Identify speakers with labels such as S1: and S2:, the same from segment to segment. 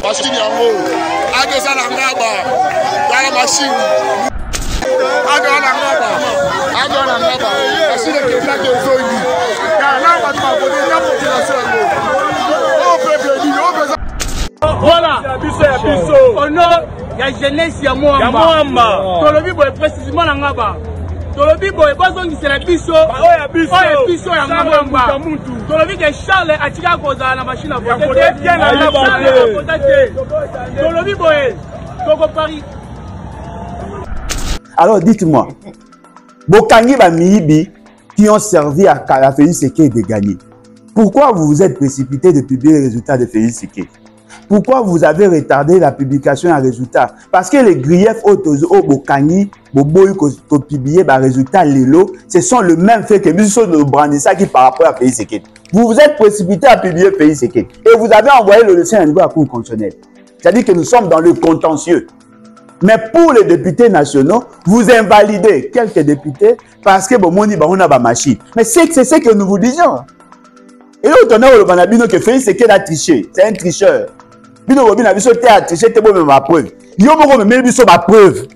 S1: machine yango ageza na ngaba la machine aga na ngaba machine que ça que zoni car là on va poser la population au peuple dit au besoin
S2: voilà au nom ya jeunesse ya Moamba tolobi boye précisément na ngaba tolobi boye bazongisela biso oya biso ya Moamba tolobi que Charles atika koza na machine à voter tolobi boye toko Paris.
S3: Alors dites-moi, Bokangi Bamiibi qui ont servi à Félix Tshisekedi de gagner. Pourquoi vous vous êtes précipité de publier les résultats de Félix Tshisekedi? Pourquoi vous avez retardé la publication des résultats? Parce que les griefs au Bokangi, Boboy, ko publier les résultats Lelo, ce sont le même fait que Monsieur de Brandissa qui par rapport à Félix Tshisekedi. Vous vous êtes précipité à publier Félix Tshisekedi et vous avez envoyé le dossier à niveau à la Cour constitutionnelle. C'est-à-dire que nous sommes dans le contentieux. Mais pour les députés nationaux, vous invalidez quelques députés parce que Bomoni Barona ba machine. Mais c'est ce que nous vous disions. Et là, on a le banabino que Félix Tshisekedi a triché. C'est un tricheur. Bino Bobina biso te a triché, te bo même ma preuve. Yo moko me biso ma preuve.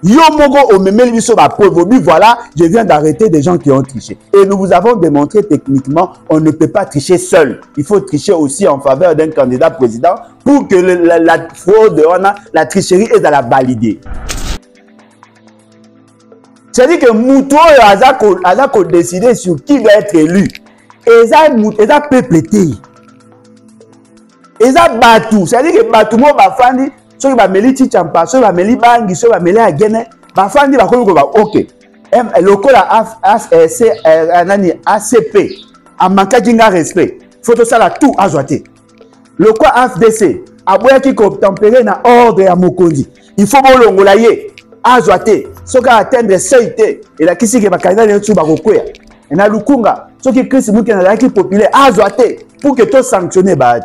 S3: Yo moko o me biso ma preuve. Voilà, je viens d'arrêter des gens qui ont triché. Et nous vous avons démontré techniquement, on ne peut pas tricher seul. Il faut tricher aussi en faveur d'un candidat président pour que la fraude, la tricherie est à la valider. C'est-à-dire que Mouto a décidé sur qui doit être élu. Et ça peuple. Et ça Batou. C'est-à-dire que Batou, moi, Bafandi, ceux qui va meli Tichampa, ceux qui va meli Bangi, ceux qui va meli Agene, Bafandi va comme ok. Le col ACP, a manqué d'un respect. Faut que ça la tout azoté. Le quoi AFDC, a boya qui tempéré dans ordre à Mokondi. Il faut que l'on l'aille azoté. Ceux qui atteindre seuil et la kisi qui va candidat de tout barokoya. Et na Lukunga, ceux qui crient qui na qui populaire azoté pour que tout sanctionné bat.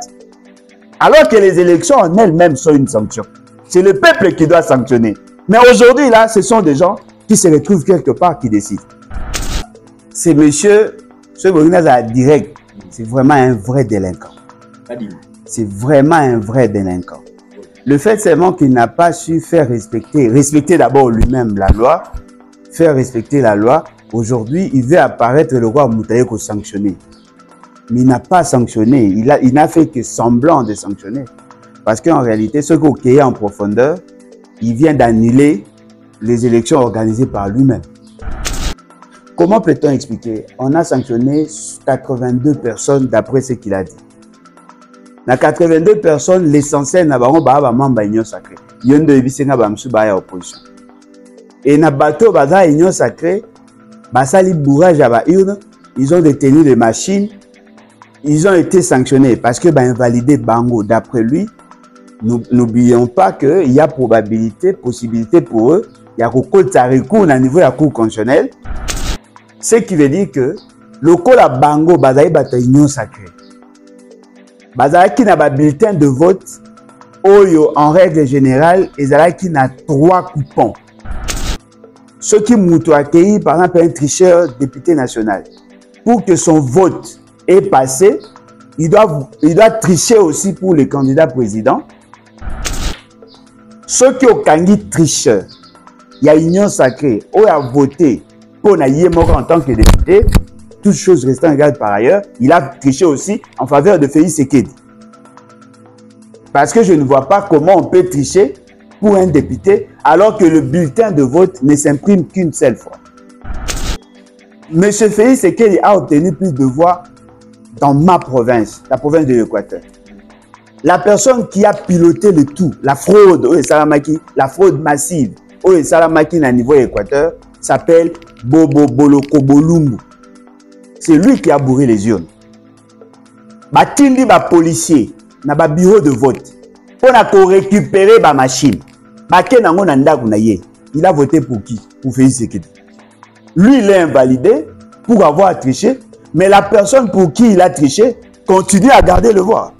S3: Alors que les élections en elles-mêmes sont une sanction. C'est le peuple qui doit sanctionner. Mais aujourd'hui, là, ce sont des gens qui se retrouvent quelque part qui décident. C'est monsieur, ce Bourguinaz direct, c'est vraiment un vrai délinquant. C'est vraiment un vrai délinquant. Le fait seulement qu'il n'a pas su faire respecter d'abord lui-même la loi, faire respecter la loi. Aujourd'hui, il veut apparaître le roi Moutaïko sanctionné. Mais il n'a pas sanctionné, il n'a fait que semblant de sanctionner. Parce qu'en réalité, ce qu'il y a en profondeur, il vient d'annuler les élections organisées par lui-même. Comment peut-on expliquer? On a sanctionné 82 personnes d'après ce qu'il a dit. Dans 82 personnes, l'essentiel n'a pas membre de l'Union sacrée. Il y a une opposition. Et dans le bateau, dans l'Union sacrée, ils ont détenu les machines. Ils ont été sanctionnés parce que invalidé Bango. D'après lui, n'oublions pas qu'il y a possibilité pour eux, il y a recours au niveau de la Cour constitutionnelle. Ce qui veut dire que le col à Bango, c'est union sacrée. Qui n'a pas bulletin de vote, en règle générale, ils ont 3 coupons. Ceux qui m'ont accueilli, par exemple, un tricheur député national, pour que son vote est passé, il doit tricher aussi pour le candidat président. Ceux qui ont kangi tricheur, il y a union sacrée, où a voté pour Nayemoko en tant que député, toutes choses restant égales par ailleurs, il a triché aussi en faveur de Félix Tshisekedi. Parce que je ne vois pas comment on peut tricher pour un député alors que le bulletin de vote ne s'imprime qu'une seule fois. M. Félix Tshisekedi a obtenu plus de voix dans ma province, la province de l'Équateur. La personne qui a piloté le tout, la fraude, la fraude massive, au Salamaki à niveau Équateur, s'appelle Bobo Boloko Bolumbu. C'est lui qui a bourré les urnes. Batindi ba policier, na ba bureau de vote, pour récupérer ba machine. Il a voté pour qui? Pour Félix Tshisekedi. Lui, il est invalidé pour avoir triché. Mais la personne pour qui il a triché continue à garder le voix.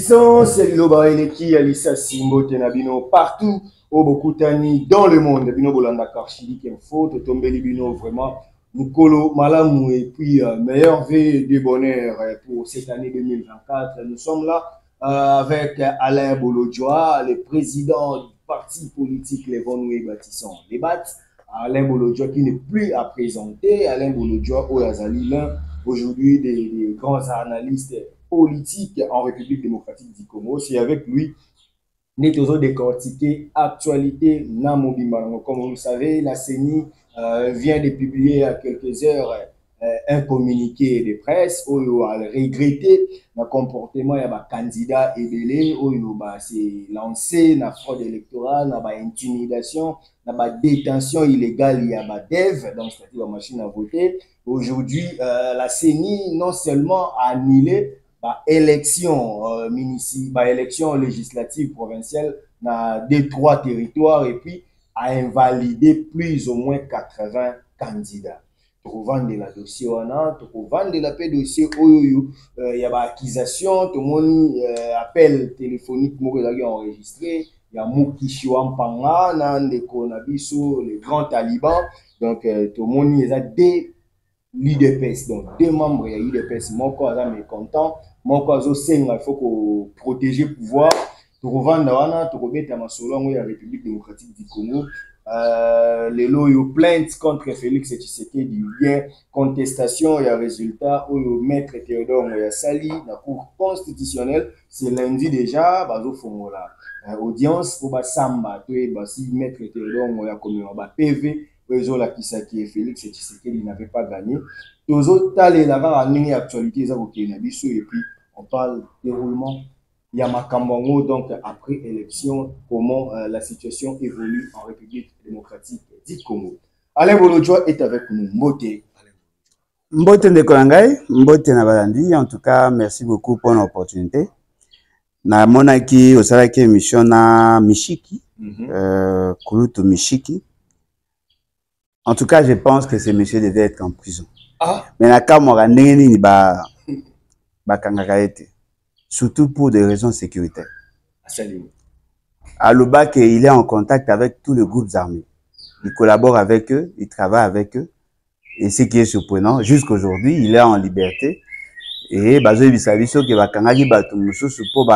S4: puissant, c'est Loba Eleki, Alissa Simbo Tenabino, partout au Bokutani, dans le monde. Bino Bolanda Karchili, Info, Totombeli Bino, vraiment, Mukolo, Malamou, et puis meilleur vœu de bonheur pour cette année 2024. Nous sommes là avec Alain Bolodjoa, le président du parti politique Les Vonoué Bâtissons les BAT. Alain Bolodjoa qui n'est plus à présenter. Alain Bolodjoa, Oyazali, l'un aujourd'hui des grands analystes politiques en République démocratique du Congo. C'est avec lui nous toujours décortiquer actualité Namobimba. Comme vous le savez, la CENI vient de publier il y a quelques heures un communiqué de presse où il a regretté le comportement des candidats et où il s'est lancé dans la fraude électorale, dans l'intimidation, dans la détention illégale, il y a la DEV, donc c'est-à-dire la machine à voter. Aujourd'hui, la CENI non seulement a annulé l'élection élection législative provinciale dans 2-3 territoires et puis a invalidé plus ou moins 80 candidats. Pour vendre la dossier, pour vendre la paix dossier, il y a accusation, tout le monde appel téléphonique enregistré, il y a Moukishiwa Mpanga, les grands talibans, donc tout le monde y a des l'IDPS, donc deux membres de l'IDPS, mon cas est mécontent, mon cas il faut protéger le pouvoir, pour vendre, pour mettre la République démocratique du Congo. Les lois plaintes contre Félix Tshisekedi, il y a contestation, il y a résultat, où le maître Théodore Sali, la Cour constitutionnelle, c'est lundi déjà, bazo fongola. Audience pour Samba, si maître Théodore a commis un PV, qui Félix Tshisekedi n'avait pas gagné. Tous autres, les là-bas, en actualité, et puis on parle déroulement. Il y a Makambongo, donc après élection, comment la situation évolue en République démocratique du Congo. Alain Bolodjoa est avec nous. Mbote.
S3: Mbote Ndekolangai, Mbote Nabalandi. En tout cas, merci beaucoup pour l'opportunité. Na monaki osalaki émission na Mishiki, Kulutu Mishiki. En tout cas, je pense que ce monsieur devait être en prison. Ah. Mais na kamora neni ba kangakaete. Surtout pour des raisons sécuritaires. À Lobak, il est en contact avec tous les groupes armés. Il collabore avec eux, il travaille avec eux. Et ce qui est surprenant, jusqu'aujourd'hui, il est en liberté. Et Bazo Bisabiso qui va kangaki Batumusu pour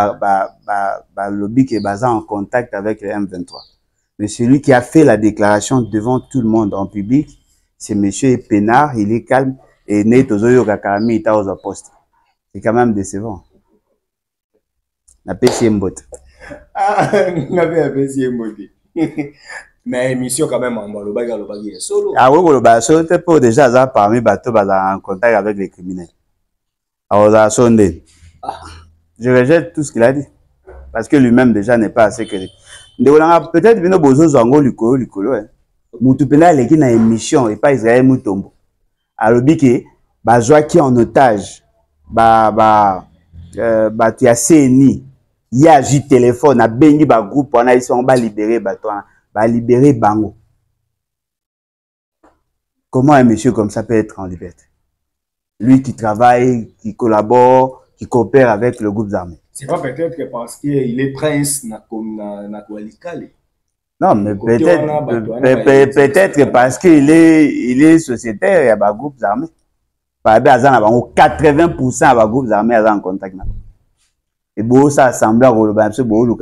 S3: lobby qui est basé en contact avec les M23. Mais celui qui a fait la déclaration devant tout le monde en public, c'est monsieur Pénard, il est calme et né Tozoyo Kakarami Ita aux postes. C'est quand même décevant. Na PCM bot.
S4: Ah, na PCM bot. Mais émission quand même en Lobagi solo.
S3: Ah oui, Lobagi solo, c'est pour déjà ça parmi bateaux en contact avec les criminels. Alors, Sondé. Je rejette tout ce qu'il a dit. Parce que lui-même déjà n'est pas assez crédible. Peut-être que nous avons zango likolo. Moutupena est qui na émission et pas Israël Moutombo. Alors, Biki, Bazoa qui en otage, tu as CNI. Il y a un téléphone, a béni ba groupe, on a ici on va libérer libérer Bango. Comment un monsieur comme ça peut être en liberté? Lui qui travaille, qui collabore, qui coopère avec le groupe armé.
S4: C'est pas peut-être que parce qu'il est prince na Kualikale.
S3: Non, mais peut-être parce qu'il est sociétaire, il y a des groupes armés. Par exemple, 80% des groupes armés sont en contact. Et bon, ça semble avoir une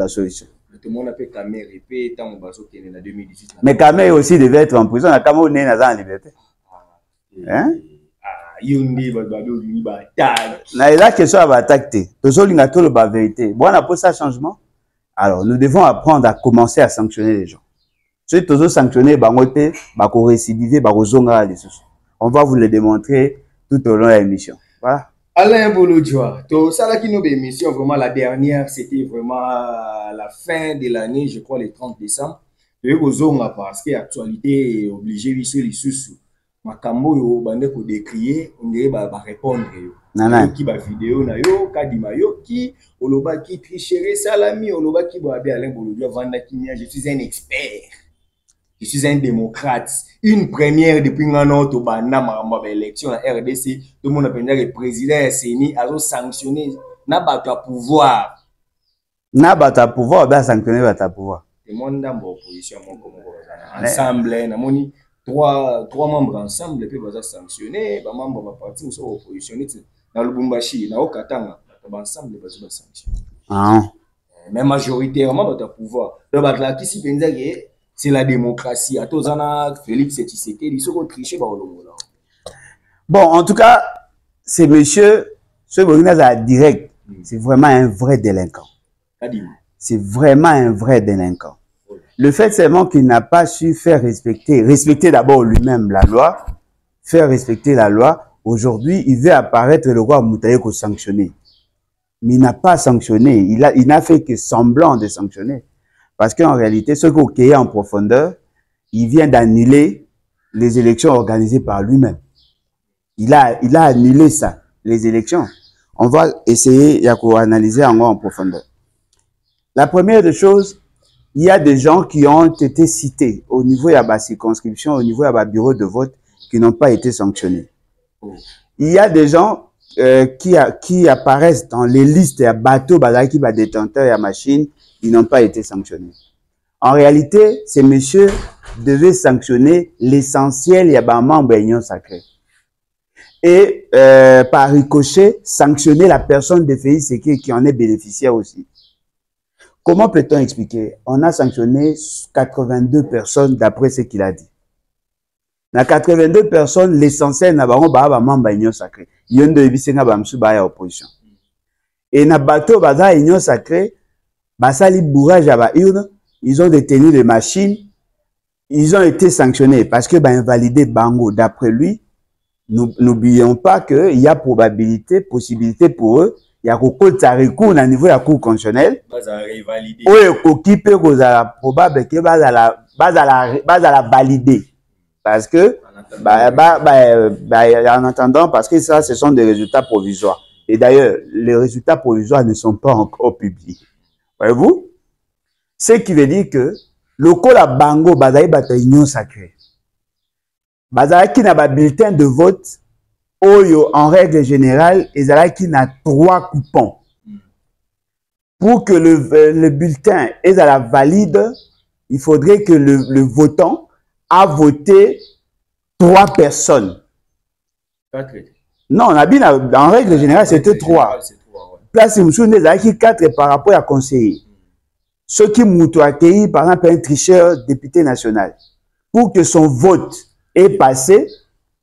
S3: solution.
S4: Tout le monde a fait Kamer et puis tant que Basso qui est en 2018.
S3: Mais Kamer aussi devait être en prison. Kamer est en liberté. Hein? La question va attaquer. Tout le monde a la vérité. Bon, on a posé un changement. Alors, nous devons apprendre à commencer à sanctionner les gens. Si tous sanctionner, on va vous le démontrer tout au long de l'émission. Voilà.
S4: Alain Bolodjoa, ça là qui nous émission vraiment la dernière, c'était vraiment la fin de l'année, je crois le 30 décembre. Et parce que l'actualité est obligée de se sous. Makambo yo bande ko décrier, on dirait ba répondre yo. Qui ba vidéo na yo, kadima yo qui oloba qui tricherait salami, oloba qui ba Alain Bolodjoa vanda kimia, je suis un expert. Je suis un démocrate. Une première depuis un an, au Banama, élection à RDC, tout le monde a pensé que le président CENI a sanctionné, n'a pas de pouvoir.
S3: Na bata pouvoir, ba sanctionner bata pouvoir.
S4: Et moi, dans l'opposition, ensemble, trois membres ensemble, puis ils sanctionner, les membres de la partie sont oppositionnés. Dans le Bumbashi, dans le Katanga, ensemble, ils sont sanctionnés. Mais majoritairement, ils ont pouvoir. C'est la démocratie. À tous Félix Tshisekedi, ils sont trichés par le monde.
S3: Bon, en tout cas, ces messieurs, ce Bourguina direct, c'est vraiment un vrai délinquant. C'est vraiment un vrai délinquant. Le fait seulement qu'il n'a pas su faire respecter d'abord lui-même la loi, faire respecter la loi. Aujourd'hui, il veut apparaître le roi Moutaïko sanctionné. Mais il n'a pas sanctionné. Il n'a fait que semblant de sanctionner. Parce qu'en réalité, ce qu'il y a en profondeur, il vient d'annuler les élections organisées par lui-même. Il a annulé ça, les élections. On va essayer d'analyser en profondeur. La première des choses, il y a des gens qui ont été cités au niveau de la circonscription, au niveau de la bureau de vote, qui n'ont pas été sanctionnés. Il y a des gens qui apparaissent dans les listes à bateau, qui va détenteur et à machine, ils n'ont pas été sanctionnés. En réalité, ces messieurs devaient sanctionner l'essentiel, il y a un membre de l'Union sacrée. Et par ricochet, sanctionner la personne de Félix Tshisekedi qui en est bénéficiaire aussi. Comment peut-on expliquer? On a sanctionné 82 personnes d'après ce qu'il a dit. Dans 82 personnes, l'essentiel n'a pas membre de l'Union sacrée. Il y a une opposition. Et dans le bateau, dans l'Union sacrée, ils ont détenu les machines, ils ont été sanctionnés parce que invalidé Bango. D'après lui, n'oublions pas qu'il y a possibilité pour eux, il y a recours au niveau de la cour constitutionnelle. Ou l'équipe est probable que va valider. Parce que, en attendant, parce que ça, ce sont des résultats provisoires. Et d'ailleurs, les résultats provisoires ne sont pas encore publiés. Voyez-vous? Ce qui veut dire que, le col à Bango, union sacrée. Qui n'a pas bulletin de vote, en règle générale, qui n'a 3 coupons. Pour que le bulletin est à la valide, il faudrait que le votant a voté 3 personnes. Non, en règle générale, c'était 3. Place qui 4 par rapport à conseiller. Ceux qui m'ont accueilli, par exemple, un tricheur député national. Pour que son vote ait passé,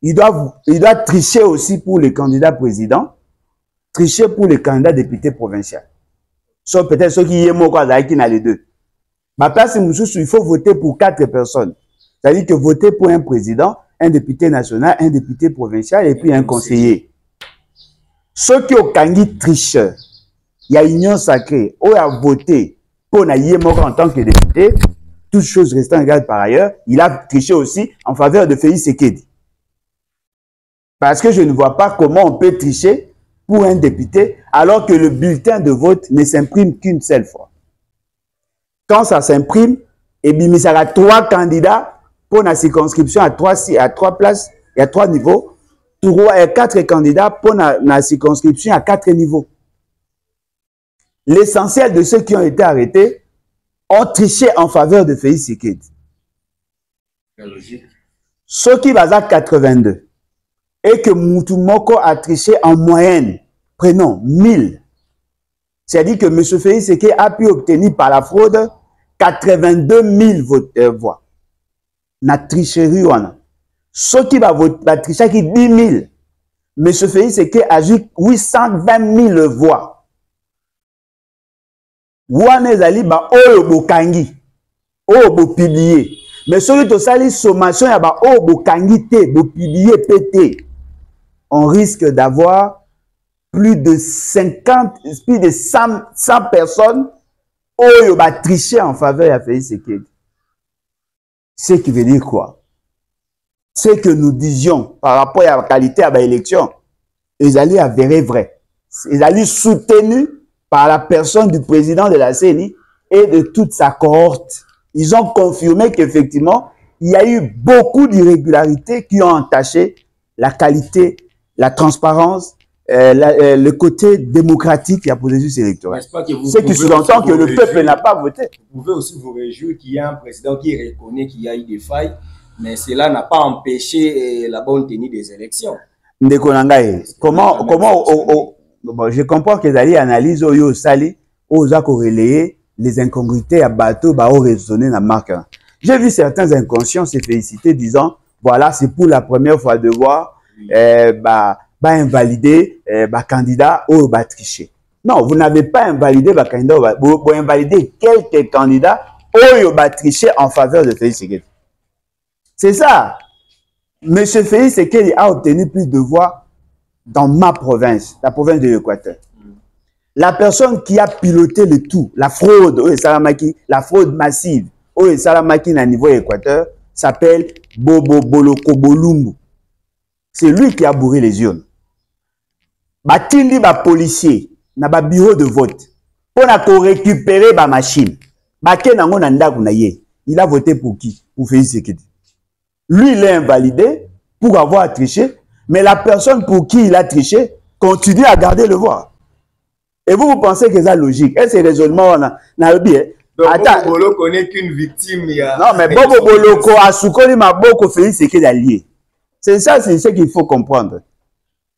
S3: il doit tricher aussi pour les candidats présidents, tricher pour les candidats députés provinciaux. Sauf peut-être ceux qui y est qui n'a les deux. Ma place, il faut voter pour 4 personnes. C'est-à-dire que voter pour un président, un député national, un député provincial et puis un conseiller. Ceux qui ont kangi tricheur, il y a union sacrée, où a voté pour Nayemoko en tant que député, toutes choses restant égales par ailleurs, il a triché aussi en faveur de Félix Tshisekedi. Parce que je ne vois pas comment on peut tricher pour un député alors que le bulletin de vote ne s'imprime qu'une seule fois. Quand ça s'imprime, et bien, il y a 3 candidats pour la circonscription à 3 places et à 3 niveaux, 4 candidats pour la circonscription à 4 niveaux. L'essentiel de ceux qui ont été arrêtés ont triché en faveur de Félix Tshisekedi. Ceux qui vont à 82 et que Moutoumoko a triché en moyenne, prenons 1000. C'est-à-dire que M. Félix Tshisekedi a pu obtenir par la fraude 82 000 voix. Na tricherie, ceux qui vont tricher qui 10 000. M. Félix Tshisekedi a eu 820 000 voix. Wana ezali ba oyo bokangi oyo bo publier mais soki tosali sommation ya ba oyo bokangi te bo publier pété on risque d'avoir plus de 100 personnes oyo ba tricher en faveur de Félix Tshisekedi. Ce qui veut dire quoi? C'est que nous disions par rapport à la qualité à l'élection, ils allaient avérer vrai. Ils allaient soutenu par la personne du président de la CENI et de toute sa cohorte. Ils ont confirmé qu'effectivement, il y a eu beaucoup d'irrégularités qui ont entaché la qualité, la transparence, le côté démocratique du processus électoral. C'est qui sous-entend que le peuple n'a pas voté.
S4: Vous pouvez aussi vous réjouir qu'il y a un président qui reconnaît qu'il y a eu des failles, mais cela n'a pas empêché la bonne tenue des élections.
S3: Comment bon, je comprends que Zali analyse au Sali, aux relayer les incongruités à bateau, au raisonner dans marque. J'ai vu certains inconscients se féliciter disant, voilà, c'est pour la première fois de voir, invalider candidat ou tricher. Non, vous n'avez pas invalidé candidat, vous invalidez quelques candidats ou tricher en faveur de Félix Tshisekedi. C'est ça. Monsieur Félix Tshisekedi a obtenu plus de voix dans ma province, la province de l'Équateur. La personne qui a piloté le tout, la fraude, la fraude massive, au Salamaki à niveau Équateur, s'appelle Bobo Boloko Bolumbu. C'est lui qui a bourré les urnes. Batindi ba policier na ba bureau de vote pour récupérer ba machine. Il a voté pour qui? Pour Félix Tshisekedi. Lui, il est invalidé pour avoir triché, mais la personne pour qui il a triché continue à garder le voix. Et vous pensez que c'est logique? Et c'est raisonnement na bien.
S4: Attends, Bobo Boloko n'est qu'une victime.
S3: Non, mais Bobo Boloko a soukoli maboko Félix Tshisekedi allié. C'est ça, c'est ce qu'il faut comprendre.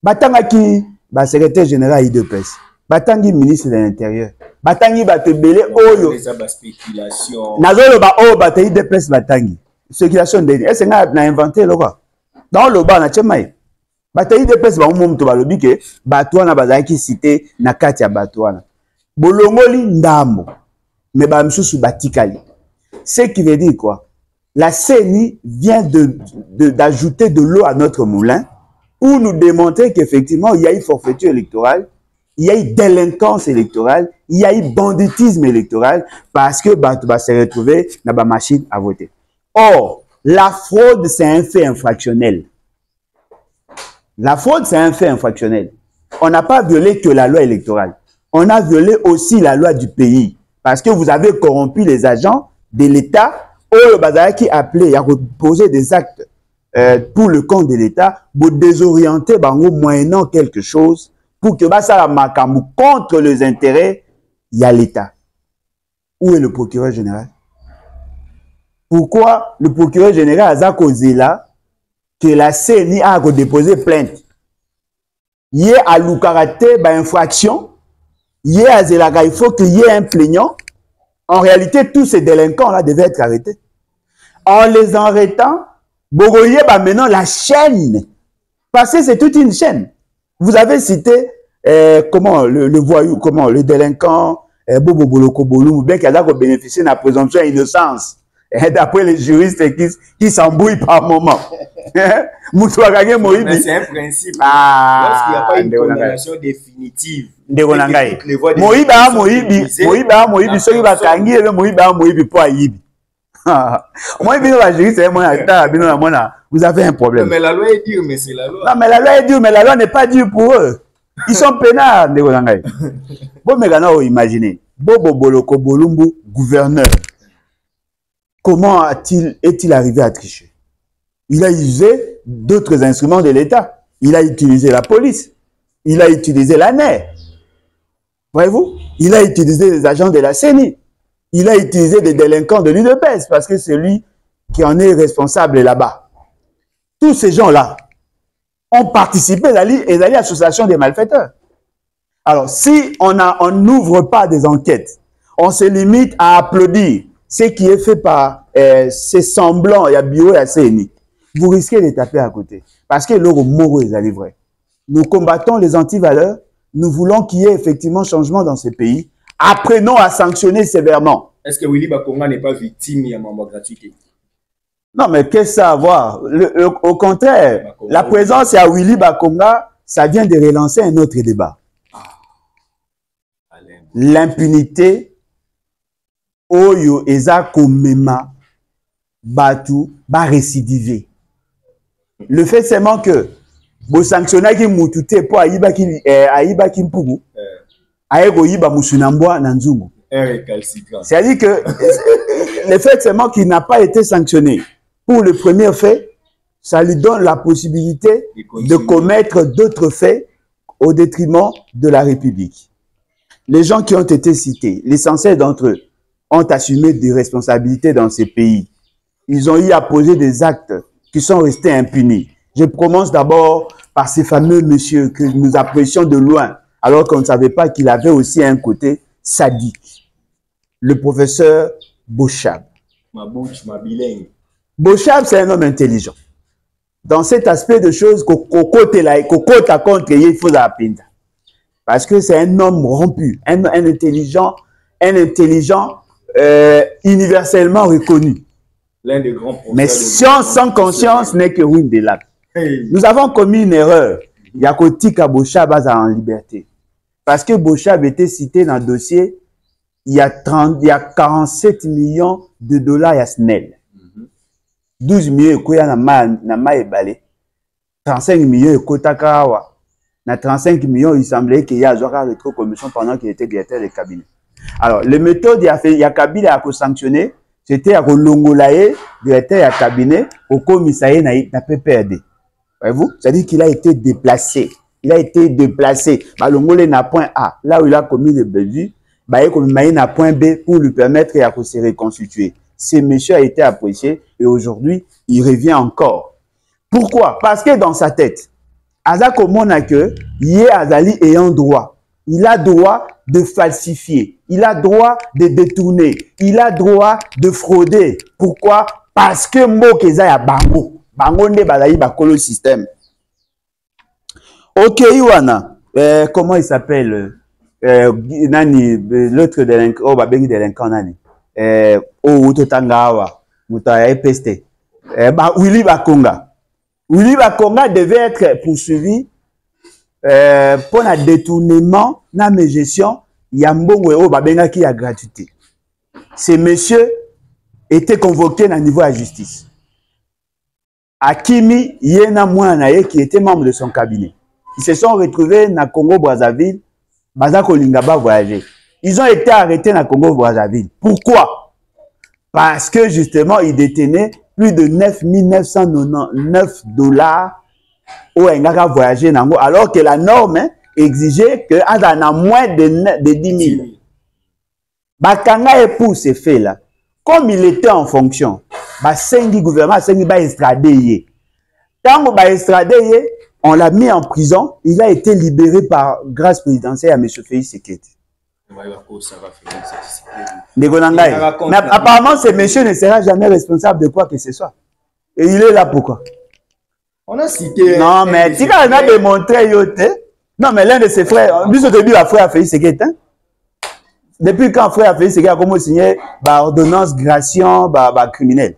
S3: Batangaki, secrétaire général IDPS. Batangi ministre de l'Intérieur. Batangi batebele oyo.
S4: Spéculation.
S3: Nazolo ba o batayi IDPS batangi. Spéculation de. Est-ce qu'on a inventé le quoi? Dans le bas na chemaï. Batayi IDPS ba umum to balobi ke batwana bazaki cité na kati ya batwana. Bolongoli ndambo. Mais ba msusu batikali. Ce qui veut dire quoi? La CENI vient d'ajouter de l'eau à notre moulin pour nous démontrer qu'effectivement, il y a eu forfaiture électorale, il y a eu délinquance électorale, il y a eu banditisme électoral parce que va se retrouver dans la machine à voter. Or, la fraude, c'est un fait infractionnel. La fraude, c'est un fait infractionnel. On n'a pas violé que la loi électorale. On a violé aussi la loi du pays parce que vous avez corrompu les agents de l'État. Le bazar qui appelé à reposer des actes pour le compte de l'État pour désorienter bango moyennant quelque chose pour que ça la makambu contre les intérêts il y a l'État. Où est le procureur général? Pourquoi le procureur général a causé là que la CENI a déposé plainte? Il y a à l'oukarate infraction, il y a il faut qu'il y ait un plaignant. En réalité, tous ces délinquants-là devaient être arrêtés. En les arrêtant, Bogoye, maintenant, la chaîne. Parce que c'est toute une chaîne. Vous avez cité, comment, le voyou, comment, le délinquant, Bobo Boloko Bolumbu, bien qu'il a bénéficié de la présomption d'innocence. D'après les juristes qui s'embrouillent par moment.
S4: Mais c'est un principe. Lorsqu'il n'y a pas une condamnation définitive.
S3: Vous avez un problème.
S4: Mais la loi est dure, mais c'est la loi.
S3: Non, mais la loi est dure, mais la loi n'est pas dure pour eux. Ils sont peinards. Bon, imaginez. Bobo Boloko Bolumbu, gouverneur. Comment est-il arrivé à tricher? Il a usé d'autres instruments de l'État. Il a utilisé la police. Il a utilisé la NER. Voyez-vous? Il a utilisé les agents de la CENI. Il a utilisé des délinquants de l'UDPS parce que c'est lui qui en est responsable là-bas. Tous ces gens-là ont participé à l'association des malfaiteurs. Alors, si on n'ouvre pas des enquêtes, on se limite à applaudir ce qui est fait par ces semblants, il y a bio et la CENI, vous risquez de taper à côté. Parce que l'euro moro est vrai. Nous combattons les antivaleurs. Nous voulons qu'il y ait effectivement changement dans ces pays. Apprenons à sanctionner sévèrement.
S4: Est-ce que Willy Bakonga n'est pas victime de la gratuité?
S3: Non, mais qu'est-ce que ça a à voir? Au contraire, Bakonga, la présence à Willy Bakonga, ça vient de relancer un autre débat. L'impunité, Oyo Eza Komema, Batu, va récidiver. Le fait seulement que vous sanctionnez qui moutouté pour Aïba qui mpugu, Aïgo Yiba Mousunamboa Nanzungu. C'est-à-dire que le fait seulement qu'il n'a pas été sanctionné pour le premier fait, ça lui donne la possibilité de commettre d'autres faits au détriment de la République. Les gens qui ont été cités, l'essentiel d'entre eux, ont assumé des responsabilités dans ces pays. Ils ont eu à poser des actes qui sont restés impunis. Je commence d'abord par ces fameux messieurs que nous apprécions de loin, alors qu'on ne savait pas qu'il avait aussi un côté sadique. Le professeur Bochab. Bochab, c'est un homme intelligent. Dans cet aspect de choses, il faut la pinta. Parce que c'est un homme rompu, un intelligent universellement reconnu.
S4: L'un des grands professeurs.
S3: Mais science sans conscience n'est que ruine des lacs.
S4: Hey.
S3: Nous avons commis une erreur. Il y a Kotika Bochab en liberté. Parce que Bochab était cité dans le dossier, il y a 47 millions de dollars à SNEL. 12 millions de balé. 35 millions de Kotakawa. Dans 35 millions, il semblait qu'il y a une rétro-commission pendant qu'il était directeur de cabinet. Alors, les méthodes, il y a Kabila à sanctionner, c'était à Longolaye, directeur de cabinet, au commissariat na PPRD. Voyez-vous? C'est-à-dire qu'il a été déplacé. Il a été déplacé. Longolaye n'a point A. Là où il a commis des bévues, il n'a point B pour lui permettre de se reconstituer. Ce monsieur a été apprécié et aujourd'hui, il revient encore. Pourquoi? Parce que dans sa tête, Azako mona que yé azali ayant droit. Il a droit de falsifier. Il a droit de détourner. Il a droit de frauder. Pourquoi? Parce que Mokeza ya bango. Bango ne balayi bakolo système. Ok, Iwana. Comment il s'appelle? Nani, l'autre délinquant. Oh, babengi délinquant nani. Oh, Totangawa. Mutaya peste. Willy Bakonga. Willy Bakonga devait être poursuivi pour un détournement, na gestion, yambongwe o babenga qui a gratuité. Ces messieurs étaient convoqués à niveau de la justice. Akimi Yena Mouanaye qui était membre de son cabinet. Ils se sont retrouvés na Congo-Brazzaville, Bazako Lingaba voyager. Ils ont été arrêtés na Congo-Brazzaville. Pourquoi? Parce que justement, ils détenaient plus de 9 999 dollars au Ngaka voyager nango, alors que la norme exigeait que à moins de 10 000. Bakanga et pour ces faits-là, comme il était en fonction, le gouvernement a extradé. Tant que extradé, on l'a mis en prison, il a été libéré par grâce présidentielle à M. Félix Seketi. Mais apparemment, ce monsieur ne sera jamais responsable de quoi que ce soit. Et il est là pourquoi?
S4: On a cité.
S3: Non, mais tu as démontré. Non, mais l'un de ses frères, lui, au début, la frère a fait ce qu'il depuis quand frère a fait ce qu'il a comment signé ordonnance gration criminelle.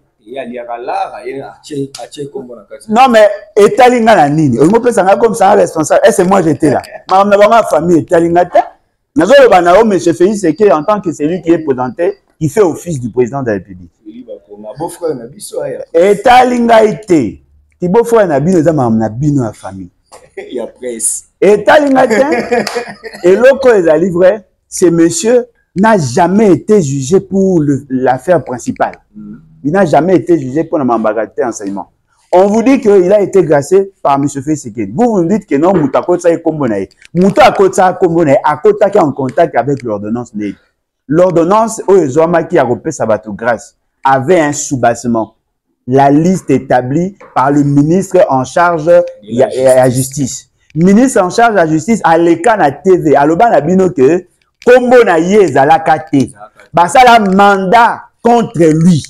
S3: Non, mais Etalinga la nini. On peut s'en comme ça responsable. Et c'est moi j'étais là. Ma famille Etalinga. M. Félix Seketi en tant que celui qui est présenté, qui fait office du président de la République. Et Talinga été. Ti beau-frère Nabino Nabino la famille.
S4: Il y a presse.
S3: Et Talinga et l'autre est livré, ce monsieur n'a jamais été jugé pour l'affaire principale. Il n'a jamais été jugé pour la bagatelle enseignement. On vous dit qu'il a été gracié par M. Félix Seketi. Vous dites que non, Moutakotsa est combonaï. Moutakotsa combonaï, à côté qui est en contact avec l'ordonnance. L'ordonnance, Oezouama qui a repéré Sabato grâce, avait un soubassement. La liste établie par le ministre en charge de la justice. Ministre en charge de la justice, à l'écran à TV, à l'oban abino que, combonaï à la kate. Ça a mandat contre lui.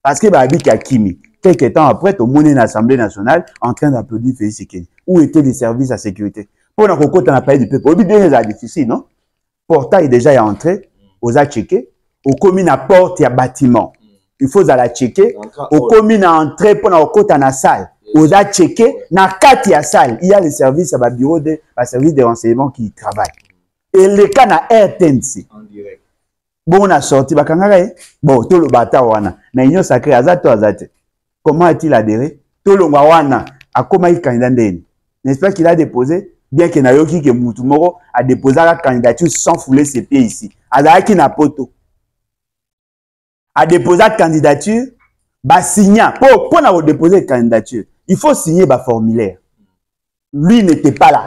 S3: Parce que Babi Kakimi. Quelques temps après, tout le monde est dans l'Assemblée nationale en train d'applaudir Félix Seketi. Où étaient les services à sécurité? Pour nous, on a parlé du peuple. Au bout de difficile, non? Portail est déjà entré, aux a checké. Au commune à porte, il y a bâtiment. Il faut la checker. Au commune à entrer, pour nous, dans la salle. Aux a checké. Dans 4 salle, il y a les services à bureau de service de renseignement qui travaillent. Et les cas na RTNC. En direct. Bon, on a sorti, bon, tout le bâtard, on a. N'a sacré, azato, azate. Comment a-t-il adhéré? Tolongawana a comment il candidat n'est-ce pas qu'il a déposé, bien que Nayoki que Moutumoro a déposé la candidature sans fouler ses pieds ici. Azaki na poto a déposé la candidature, signer pour déposer la candidature. Il faut signer le formulaire. Lui n'était pas là.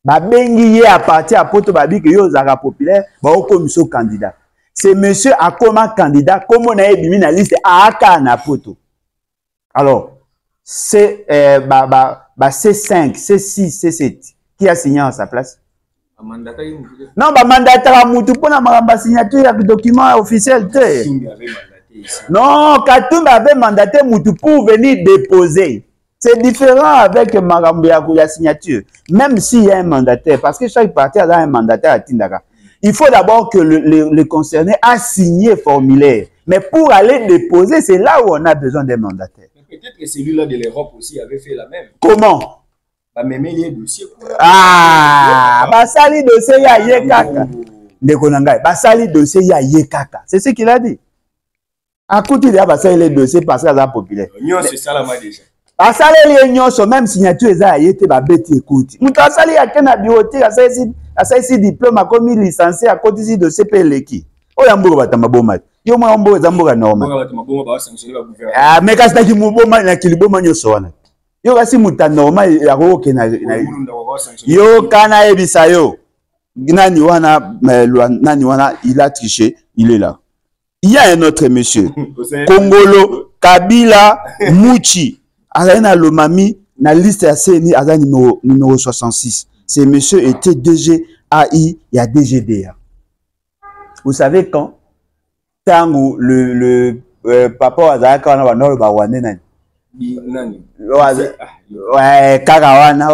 S3: babengi ye à partir à poto babi que yo zaka populaire ba okomiso candidat. C'est monsieur akoma candidat comme on a ebimi na liste aka na poto. Alors c'est C5, C6, C7 qui a signé en sa place? Non, mandataire Moutou pour la signature de document officiel. Non, Katumba avait mandaté Moutou pour venir déposer. C'est différent avec la signature. Même s'il y a un mandataire, parce que chaque parti a un mandataire à Tindaka. Il faut d'abord que le concerné a signé formulaire. Mais pour aller déposer, c'est là où on a besoin d'un mandataire.
S4: Peut-être que celui-là de l'Europe aussi avait fait la même.
S3: Comment? Ah, basali dossier ya yekaka. Ndekonanga, basali dossier ya yekaka. C'est ce qu'il a dit. À côté de basali les dossiers parce que ça populaire.
S4: Nyon c'est ça la déjà.
S3: Basali les nyon so même signature za yete ba beti écoute. Muto basali ya kena bioté asasi diplôme comme licencié à côté de dossier peleki. Oya mboko batamba boma. Yo mwa mboko za mboko normal. Ah, mais kasi taki mboma na kiliboma nyoso wana. Yo kasi muta normal ya roke na yo kana ebisa yo nani wana il a triché, il est là. Il y a un autre monsieur Kongolo Kabila Mouchi Azana Lomami na liste ya CNI Azana numéro 66. Ce monsieur était DG AI, il y a DGDA. Vous savez quand tango le papa Azana kana banolo ba wane nani ouais, Karawana,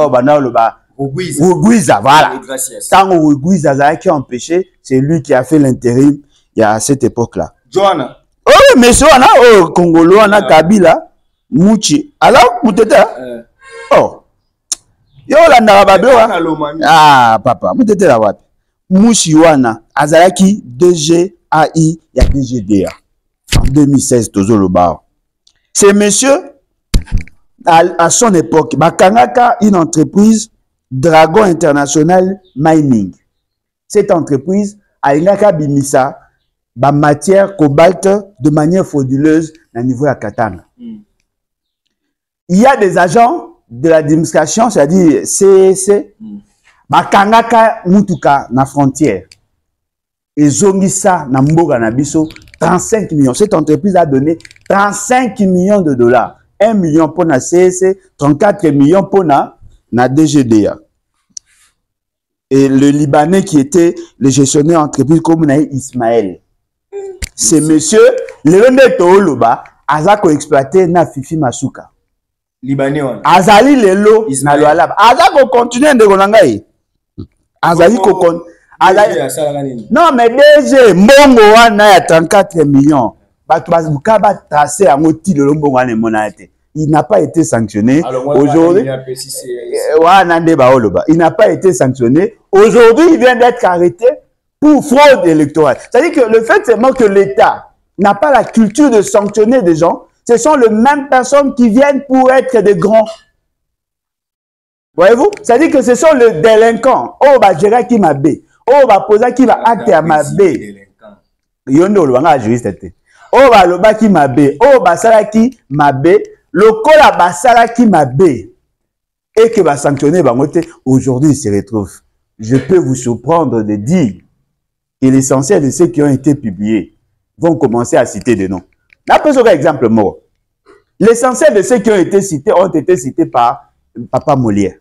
S3: Ougouiza, voilà. Tant Ougouiza a qui empêché, c'est lui qui a fait l'intérim il y a à cette époque-là.
S4: Johanna.
S3: Oh, mais Johanna, oh, Congolo, on a Kabila, Mouchi. Alors, Mouteta? Oh. Yo, la Narababewa. Ah, papa, Mouteta la wapi. Mouchi Wana, Azalaki, DG, AI, il y a DGDA. En 2016, Tozo Lobao. C'est monsieur. À son époque, Bakangaka, une entreprise Dragon International Mining. Cette entreprise a une bimisa matière cobalt de manière frauduleuse à niveau à Katanga. Il y a des agents de l'administration, c'est-à-dire CEC, Bakangaka Mutuka na frontière. Et Zongisa na Mboga na biso 35 millions. Cette entreprise a donné 35 millions de dollars. 1 million pour la CSC, 34 millions pour la DGDA. Et le Libanais qui était le gestionnaire d'entreprise comme Ismaël. C'est monsieur, le Rende Tooloba, Azako exploité na Fifi Masuka.
S4: Libanais.
S3: Azali Lelo, na lo alab. Azako continue de Gonangaï. Azali Kokon. Non, mais DG, Mbongo wana ya 34 millions. Il n'a pas été sanctionné. Aujourd'hui, il n'a pas été sanctionné. Aujourd'hui, il vient d'être arrêté pour fraude électorale. C'est-à-dire que le fait seulement que l'État n'a pas la culture de sanctionner des gens, ce sont les mêmes personnes qui viennent pour être des grands. Voyez-vous? C'est-à-dire que ce sont les délinquants. Oh, bah, Gérard qui m'a bé. Oh, bah, posa qui va acter à ma bé. Yondo, le wanga juriste. Oh, bah, le bas qui m'a bé. Oh, bah, sala qui m'a bé. Le cola, bah, sala qui m'a bé. Et que va sanctionner, bah, aujourd'hui, il se retrouve. Je peux vous surprendre de dire que l'essentiel de ceux qui ont été publiés vont commencer à citer des noms. Là, prenons un exemple mort. L'essentiel de ceux qui ont été cités par Papa Molière.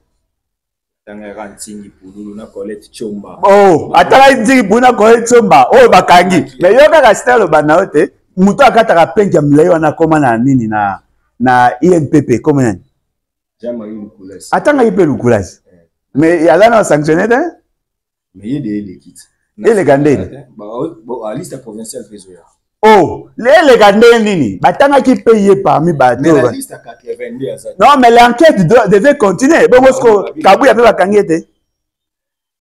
S3: Oh, attends, il pour na Colette Chomba. Oh, bakangi. Mais yo ka citer le banaote. Muto akataka penki ya mlei wana koma na nini na INPP comme nani.
S4: Jean-Marie Lukulas.
S3: Attends, il peut Lukulas. Mais il y a là non sanctionné hein?
S4: Mais il y a des kits.
S3: Et les Gandés.
S4: Bon, à liste provinciale Fézoya.
S3: Oh, les Gandés nini. Batanga qui paye parmi bateaux.
S4: Mais la liste à 82 à ça.
S3: Non, mais l'enquête devait continuer. Bon, parce que Kabou y avait la kangete.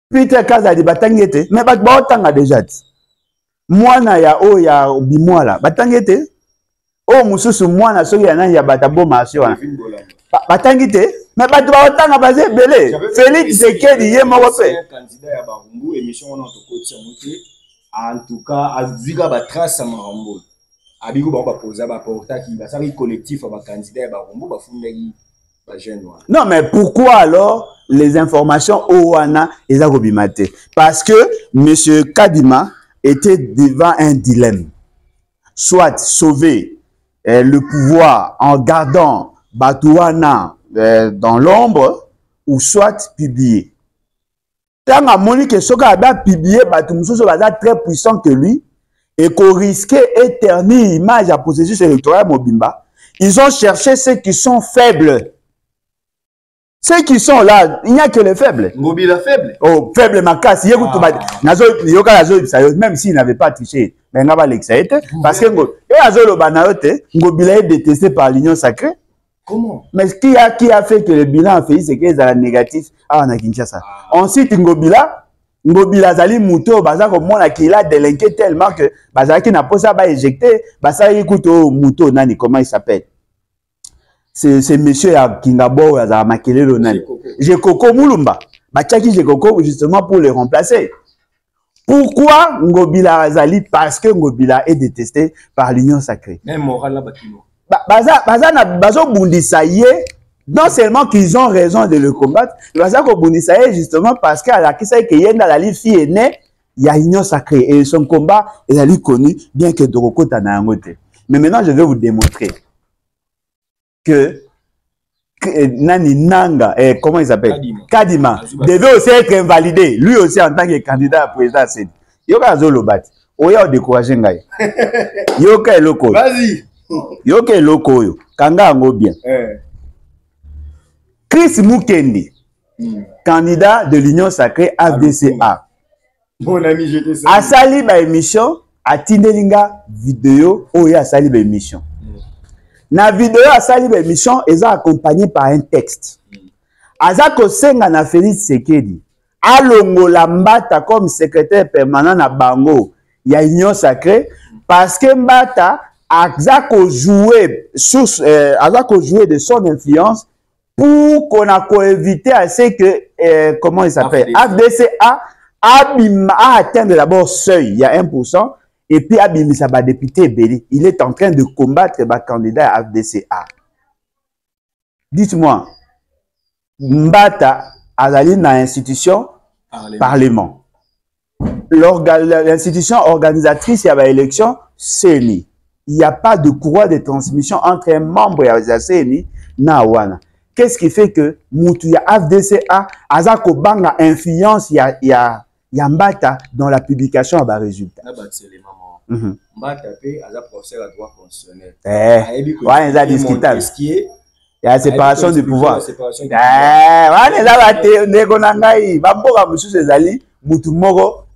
S3: Peter Kaza di batangete. Mais batanga déjà. Mwana ya o ya bimwala. Batangete. Oh, mususu mwana soki ya nani ya batabo masio. Batangete. Mais batanga basé belé. Félix Sekedi yé moko pe.
S4: Candidat ya Barumbu émission on a en tout cas azuka ba trace Marumbu. Abigo ba poser ba porta ki ba sari collectif ba candidat ya Barumbu ba fundaki
S3: Non, mais pourquoi alors les informations Owana et Zagobimate? Parce que M. Kadima était devant un dilemme. Soit sauver le pouvoir en gardant Batouana dans l'ombre, ou soit publier. Tant à Monique Soka a publié Batoumousso très puissant que lui, et qu'on risquait éternelle image à processus électoral Mobimba, ils ont cherché ceux qui sont faibles. Ceux qui sont là, il n'y a que les faibles.
S4: Ngobila faible.
S3: Oh, faible Makas. Même s'il n'avait pas triché, mais il parce que Ngobila est détesté par l'Union sacrée.
S4: Comment?
S3: Mais qui a fait que le bilan a fait, c'est qu'il est négatif à Kinshasa. On cite Ngobila. Ngobila Zali Mouto, Bazako Mona qui a délinqué tellement que Bazaki n'a pas ça éjecté. Bazaki Kouto Mouto, Nani, comment il s'appelle? C'est monsieur Kingabo à Makelelo Nani. J'ai Coco Moulumba. Bachaki j'ai Coco justement pour le remplacer. Pourquoi Ngobila Zali? Parce que Ngobila est détesté par l'Union sacrée.
S4: Même moral là, Batino.
S3: Bazo Bundisaye, non seulement qu'ils ont raison de le combattre, Bazo Bundisaye justement parce qu'à la question que Yenda la fille est née, il y a l'Union sacrée et son combat est allé connu bien que Doroko Tanaangote. Mais maintenant je vais vous démontrer que Nani Nanga, comment il s'appelle? Kadima devait aussi être invalidé, lui aussi en tant que candidat à président. Yoka Zolobat, Oya découragé Ngaï. Yoka est loco.
S4: Vas-y.
S3: Yoka est loco. Kanga Ango bien. Chris Mukendi, candidat de l'Union sacrée AFDCA.
S4: Mon ami, je te salue.
S3: A sali ba émission, a Tindelinga vidéo, Oya sali ba émission. Na vidéo a sali ba émission, ils ont accompagné par un texte. Azako Senga na Félix Sekedi, Alongo Lambata comme secrétaire permanent na Bango, il y a Union sacrée, parce que Mbata Azako joué de son influence pour qu'on a évité à ce que, comment il s'appelle, AFDCA a atteint d'abord seuil, il y a 1%. Et puis, Abimi Saba député Beli, il est en train de combattre le candidat à FDCA. Dites-moi, Mbata Azali dans l'institution Parlement. L'institution organisatrice de l'élection, CENI. Il n'y a pas de courroie de transmission entre un membre et la CENI na Wana. Qu'est-ce qui fait que Moutouya FDCA, Azako Banga influence Mbata dans la publication à bas résultat?
S4: Mbata paye à la procédure à droit constitutionnel.
S3: Ouais, c'est discutable. Il y a séparation du pouvoir.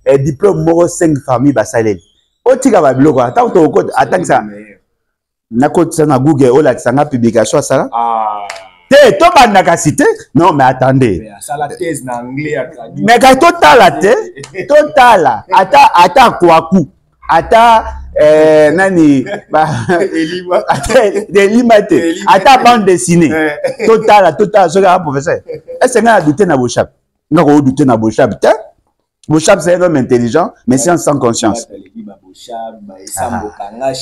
S3: Ouais, diplôme moro 5 familles basalé. Otika ba biloko attends to code attends ça. Na code ça na Google o la sanga publication ça. Te to bandaka cité. Non mais attendez.
S4: Ça la thèse en anglais.
S3: Mais quand total la te, total. Ata kwaku. Ata nani des limatés. Ata bande dessinée. Total ce gars professeur. Est-ce que a douté na Bochap? Non, on douté na Bochap. Bochap c'est un homme intelligent mais sans conscience.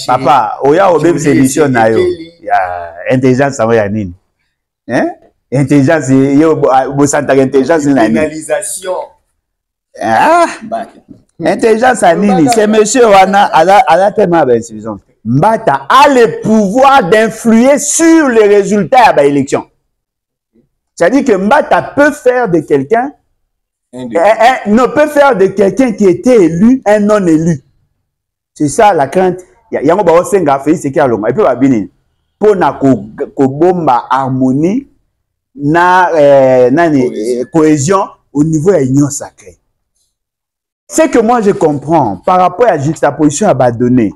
S3: Papa, oya obem c'est mission na yo. Ya intelligence ça va nini? Hein? Intelligence yo bo santa intelligence na nini?
S4: Pénalisation.
S3: Ah. Intelligence à nini? C'est monsieur Wana à la tellement insuffisance. Mbata a le pouvoir d'influer sur les résultats de l'élection. C'est-à-dire que Mbata peut faire de quelqu'un ne peut faire de quelqu'un qui était élu un non élu. C'est ça la crainte. Il y a un peu de c'est qu'il y a long. Et puis, il pour na bomba harmonie na cohésion au niveau de l'union sacrée. Ce que moi je comprends par rapport à la juxtaposition à Badonné,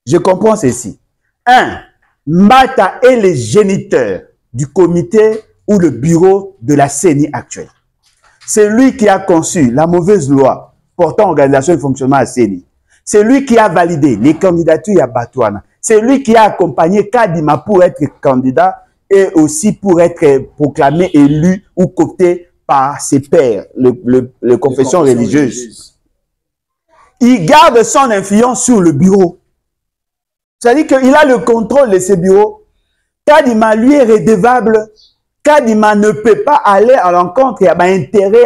S3: je comprends ceci. 1. Mbata est le géniteur du comité ou le bureau de la CENI actuelle. C'est lui qui a conçu la mauvaise loi portant organisation et fonctionnement à CENI. C'est lui qui a validé les candidatures à Batouana. C'est lui qui a accompagné Kadima pour être candidat et aussi pour être proclamé élu ou coopté par ses pairs, les confessions religieuses. Il garde son influence sur le bureau. C'est-à-dire qu'il a le contrôle de ses bureaux. Kadima, lui, est redevable Kadima ne peut pas aller à l'encontre, il y a un intérêt,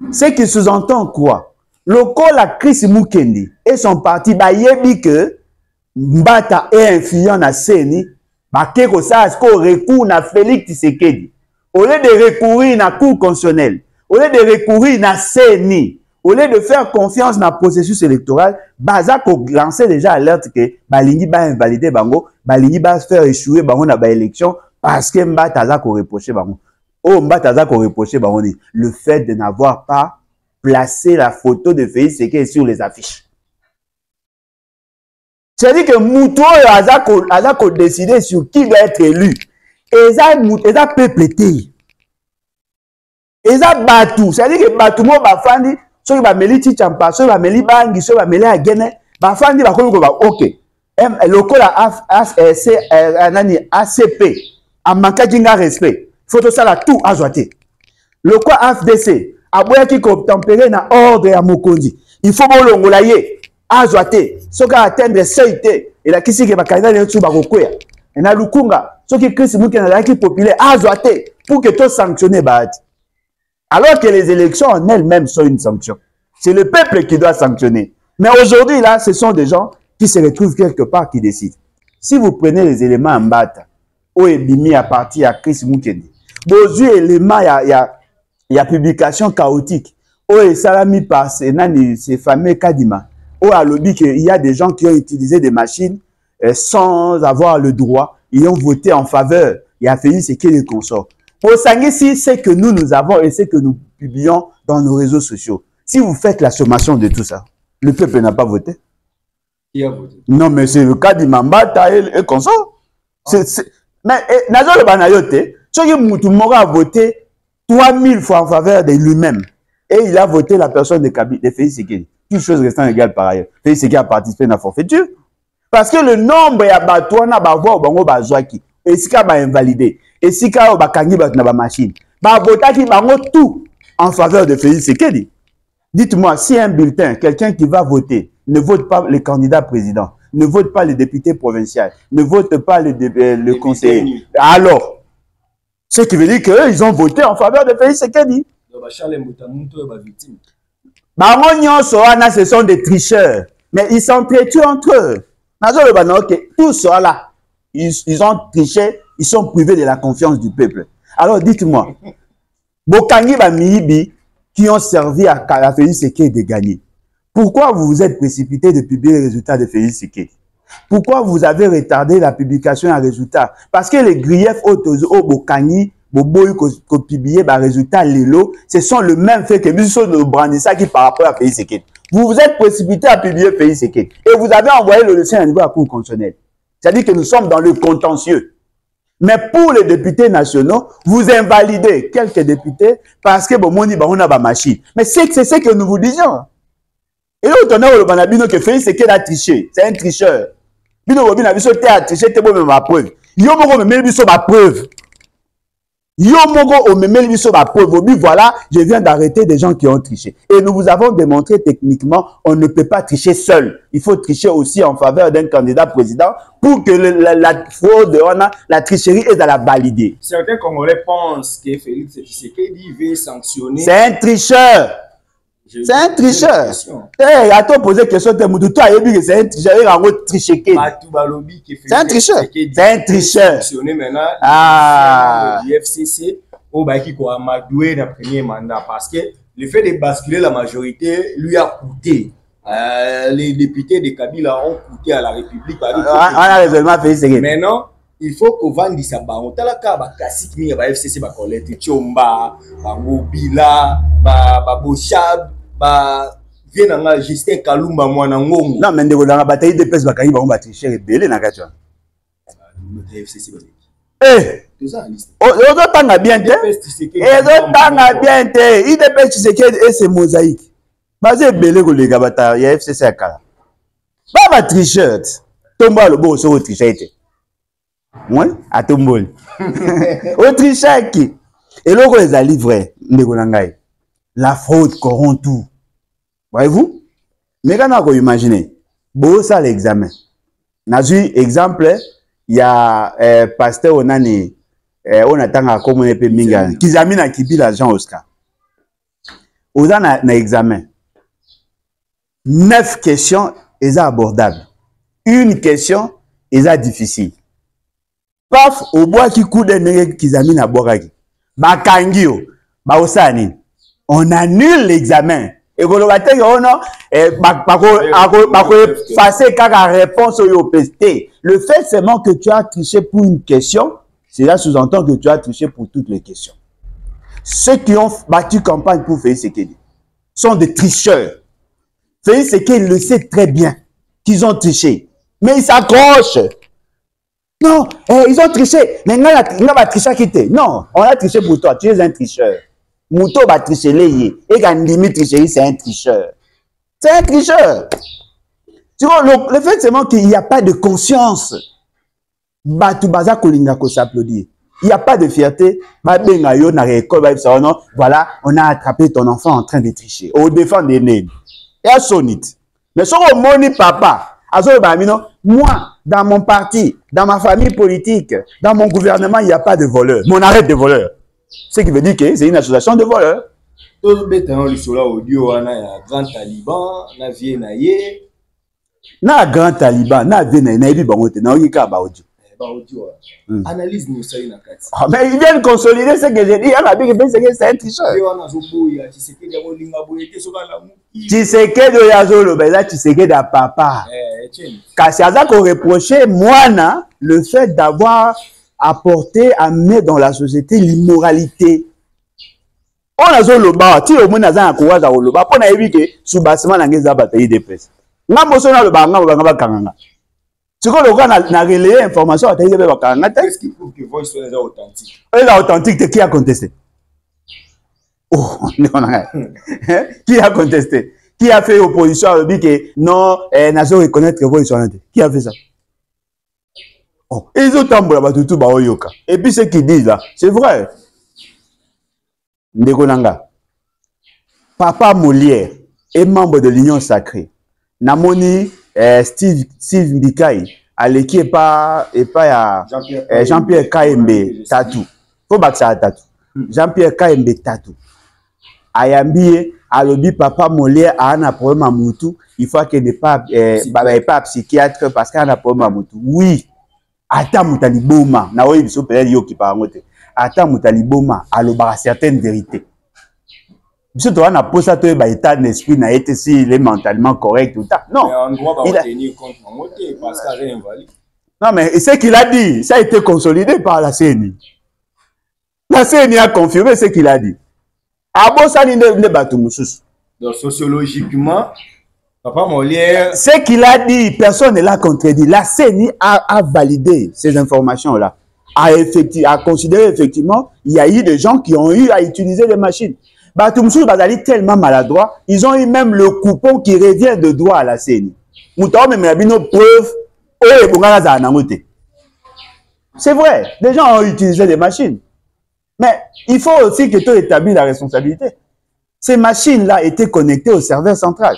S3: ce qui sous-entend quoi? Le col à Chris Mukendi et son parti, yebi que Mbata est influent na Seni, Keko sa recours na Félix Tshisekedi. Au lieu de recourir na cour constitutionnelle, au lieu de recourir na Seni, au lieu de faire confiance dans le processus électoral, Baza ko lancer déjà alerte que Balingi va invalider Bango, Balingi va faire échouer Bango na ba élection parce que Mbata za ko reprocher Bango. Oh, Mbata za ko reprocher Bango le fait de n'avoir pas placé la photo de Félix Tshisekedi sur les affiches. C'est-à-dire que Mouto a décidé sur qui doit être élu. Et ça peuple été. Et ça Batou. C'est-à-dire que Batou mo bafandi, so ba meli Tchampa, so ba meli Bangi, so ba meli Agene, bafandi ba komi ko ba OK. Le col ACP a manqué d'un respect. Faut tout ça là tout azoté. Le quoi FDC a boya qui tempéré na ordre à Mokondi. Il faut bon l'ongolaye azoté. Ce qui atteindre seuité et la kisi ke ba candidat de tsuba kokwea. Et na lukunga, ce qui Chris Mukena qui populaire azoté pour que tout sanctionner bad. Alors que les élections en elles-mêmes sont une sanction. C'est le peuple qui doit sanctionner. Mais aujourd'hui là, ce sont des gens qui se retrouvent quelque part qui décident. Si vous prenez les éléments en bata, où est bimi à partir à Chris Mukendi. Bozu éléments il y a publication chaotique. Où est salami par ces fameux Kadima. Où à lobby qu'il y a des gens qui ont utilisé des machines sans avoir le droit. Ils ont voté en faveur. Il a fait ce qui les consort. Pour Sangesi, c'est que nous avons et c'est que nous publions dans nos réseaux sociaux. Si vous faites la sommation de tout ça, le peuple n'a pas voté.
S4: Qui a voté?
S3: Non, mais c'est le cas d'Imambata et consort. Mais Nazo le Banayote, ce que Moutoumora a voté 3000 fois en faveur de lui-même. Et il a voté la personne de Félix Tshisekedi. Toutes choses restant égales par ailleurs. Félix Tshisekedi a participé à la forfaiture. Parce que le nombre ya batouana ba voix au bango ba zoaki. Et si ka ba invalidé. Et si ka ba kangi ba na ba machine. Ba votaki bango tout en faveur de Félix Tshisekedi. Dites-moi, si un bulletin, quelqu'un qui va voter, ne vote pas le candidat président, ne vote pas le député provincial, ne vote pas le conseiller, alors, ce qui veut dire qu'eux, ils ont voté en faveur de Félix Tshisekedi. Ce sont des tricheurs, mais ils s'entretuent entre eux. Tout ça là, ils ont triché, ils sont privés de la confiance du peuple. Alors dites-moi, Bokangi Bamiibi, qui ont servi à Félix Tshisekedi de gagner. Pourquoi vous vous êtes précipité de publier les résultats de Félix Tshisekedi? Pourquoi vous avez retardé la publication des résultats? Parce que les griefs au Bokangi, Boboy, qui publié les résultats Lelo, ce sont le même fait que Bissot de Brandissa qui par rapport à Félix Tshisekedi. Vous vous êtes précipité à publier Félix Tshisekedi. Et vous avez envoyé le dossier à niveau à la Cour constitutionnelle. C'est-à-dire que nous sommes dans le contentieux. Mais pour les députés nationaux, vous invalidez quelques députés parce que bon, on a ma machine. Mais c'est ce que nous vous disions. Et là, on a le banabino que Félix Tshisekedi a triché. C'est un tricheur. Bino Bobina biso te a triché, te bon ma preuve. Yo moko me meli biso ma preuve. Yo moko me meli biso ma preuve. Voilà, je viens d'arrêter des gens qui ont triché. Et nous vous avons démontré techniquement, on ne peut pas tricher seul. Il faut tricher aussi en faveur d'un candidat président pour que la fraude, la tricherie est à la valider.
S4: Certains Congolais pensent que Félix Tshisekedi veut sanctionner.
S3: C'est un tricheur. C'est un tricheur. Eh, à toi poser question, toi, c'est un tricheur. C'est un tricheur. C'est un tricheur.
S4: Ah. FCC au Baki ko amadoué dans le premier mandat parce que le fait de basculer la majorité lui a coûté. Les députés de Kabila ont coûté à la République. Maintenant, il faut qu'on vende sa baron. T'as la carte classique mi ba FCC ba collecte Chomba, ba Mobila, ba Bochab, ba viens Justin Kalumba mwana ngongo.
S3: Non mais ndeko na bataille de pèse ba kangi ba ngomba tricher belé na katwa.
S4: FCC ba.
S3: Eh, on tanga bien te. Et on tanga bien te. Il dépêche Tshisekedi et ses mosaïques. Basé belé ko lega bata ya FCC akala. Ba tricheur. Tomba le bo so tricher te. Ouais, à Tombol. Autrichien qui. Et là, les a livrés, la fraude corrompt tout. Voyez-vous? Mais quand vous imaginez, bon, ça l'examen. N'a eu exemple, il y a pasteur Onani, on attend à comme on est peu minga. Kizami na kibi l'agent Oscar. Aux na examen. 9 questions est abordable. Une question est difficile. Paf, au bois qui coule de Kizami na boragi. Bakangio, ba osani. On annule l'examen. Et quand on va dire non, effacer la réponse au PST. Le fait seulement que tu as triché pour une question, cela sous-entend que tu as triché pour toutes les questions. Ceux qui ont battu campagne pour Félix Tshisekedi sont des tricheurs. Félix Tshisekedi le sait très bien qu'ils ont triché. Mais ils s'accrochent. Non, ils ont triché. Mais on a triché qui était. Non, on a triché pour toi. Tu es un tricheur. Mouto va tricher les et Gandimi tricherie, c'est un tricheur. C'est un tricheur. Tu vois, le fait seulement qu'il n'y a pas de conscience. Batoubaza Kolinga ko s'applaudir. Il n'y a pas de fierté. Voilà, on a attrapé ton enfant en train de tricher. Au défend des nez. Et à sonite. Mais sur le moni papa, moi, dans mon parti, dans ma famille politique, dans mon gouvernement, il n'y a pas de voleurs. Mais on arrête de voleurs. Ce qui veut dire que c'est une association de voleurs.
S4: Tous les audio, grand taliban,
S3: na grand taliban, na vie na ibi bangote, na oyika ba audio.
S4: Analyse nous ça na kati.
S3: Mais ils viennent consolider ce que j'ai dit, on a dit que c'est un tricheur. Tshisekedi Yazolo, ben là Tshisekedi à papa. Kasi aza ko reprocher moi le fait d'avoir apporté, amené dans la société l'immoralité. On a zo loba, ti o mona za ko waza loba, pona yebi ke sous basement na ngeza bataille de presse. Nga moso na loba nga ba kanganga. Siko loka na relayer information bataille de ba kanganga.
S4: Qu'est-ce qui prouve que voix est authentique?
S3: Elle est authentique, qui a contesté? Oh, qui a contesté? Qui a fait opposition à dit que non, nazo reconnaître que voix est qui a fait ça? Oh, ils ont tamboula tout baoyoka. Et puis ce qu'ils disent là, c'est vrai. Ndekonanga. Papa Molière est membre de l'Union Sacrée. Namoni Steve Mbikai, à l'équipe Jean-Pierre Kaembe Tatou. Faut pas que ça Tatou. Jean-Pierre Kaembe Tatou. Ayambie, alobi papa Molière a un problème à Moutou. Il faut qu'il n'est pas psychiatre parce qu'il a un problème à Moutou. Oui. Ata mutaliboma na oyi biso peut-être yo ki parangote ata mutaliboma alobara certaines vérités biso to na posa to ba état d'esprit na été si il est mentalement correct ou ta non il a tenir compte parce qu'il est invalide. Non mais ce qu'il a dit ça a été consolidé par la CENI. La CENI a confirmé ce qu'il a dit. Abosa ni ne batu mususu.
S4: Donc sociologiquement Papa Molière.
S3: Ce qu'il a dit, personne ne l'a contredit. La CENI a validé ces informations-là. A considéré effectivement, il y a eu des gens qui ont eu à utiliser les machines. Batumsou Bazali tellement maladroit, ils ont eu même le coupon qui revient de droit à la CENI. C'est vrai, les gens ont utilisé des machines. Mais il faut aussi que tu établisses la responsabilité. Ces machines-là étaient connectées au serveur central.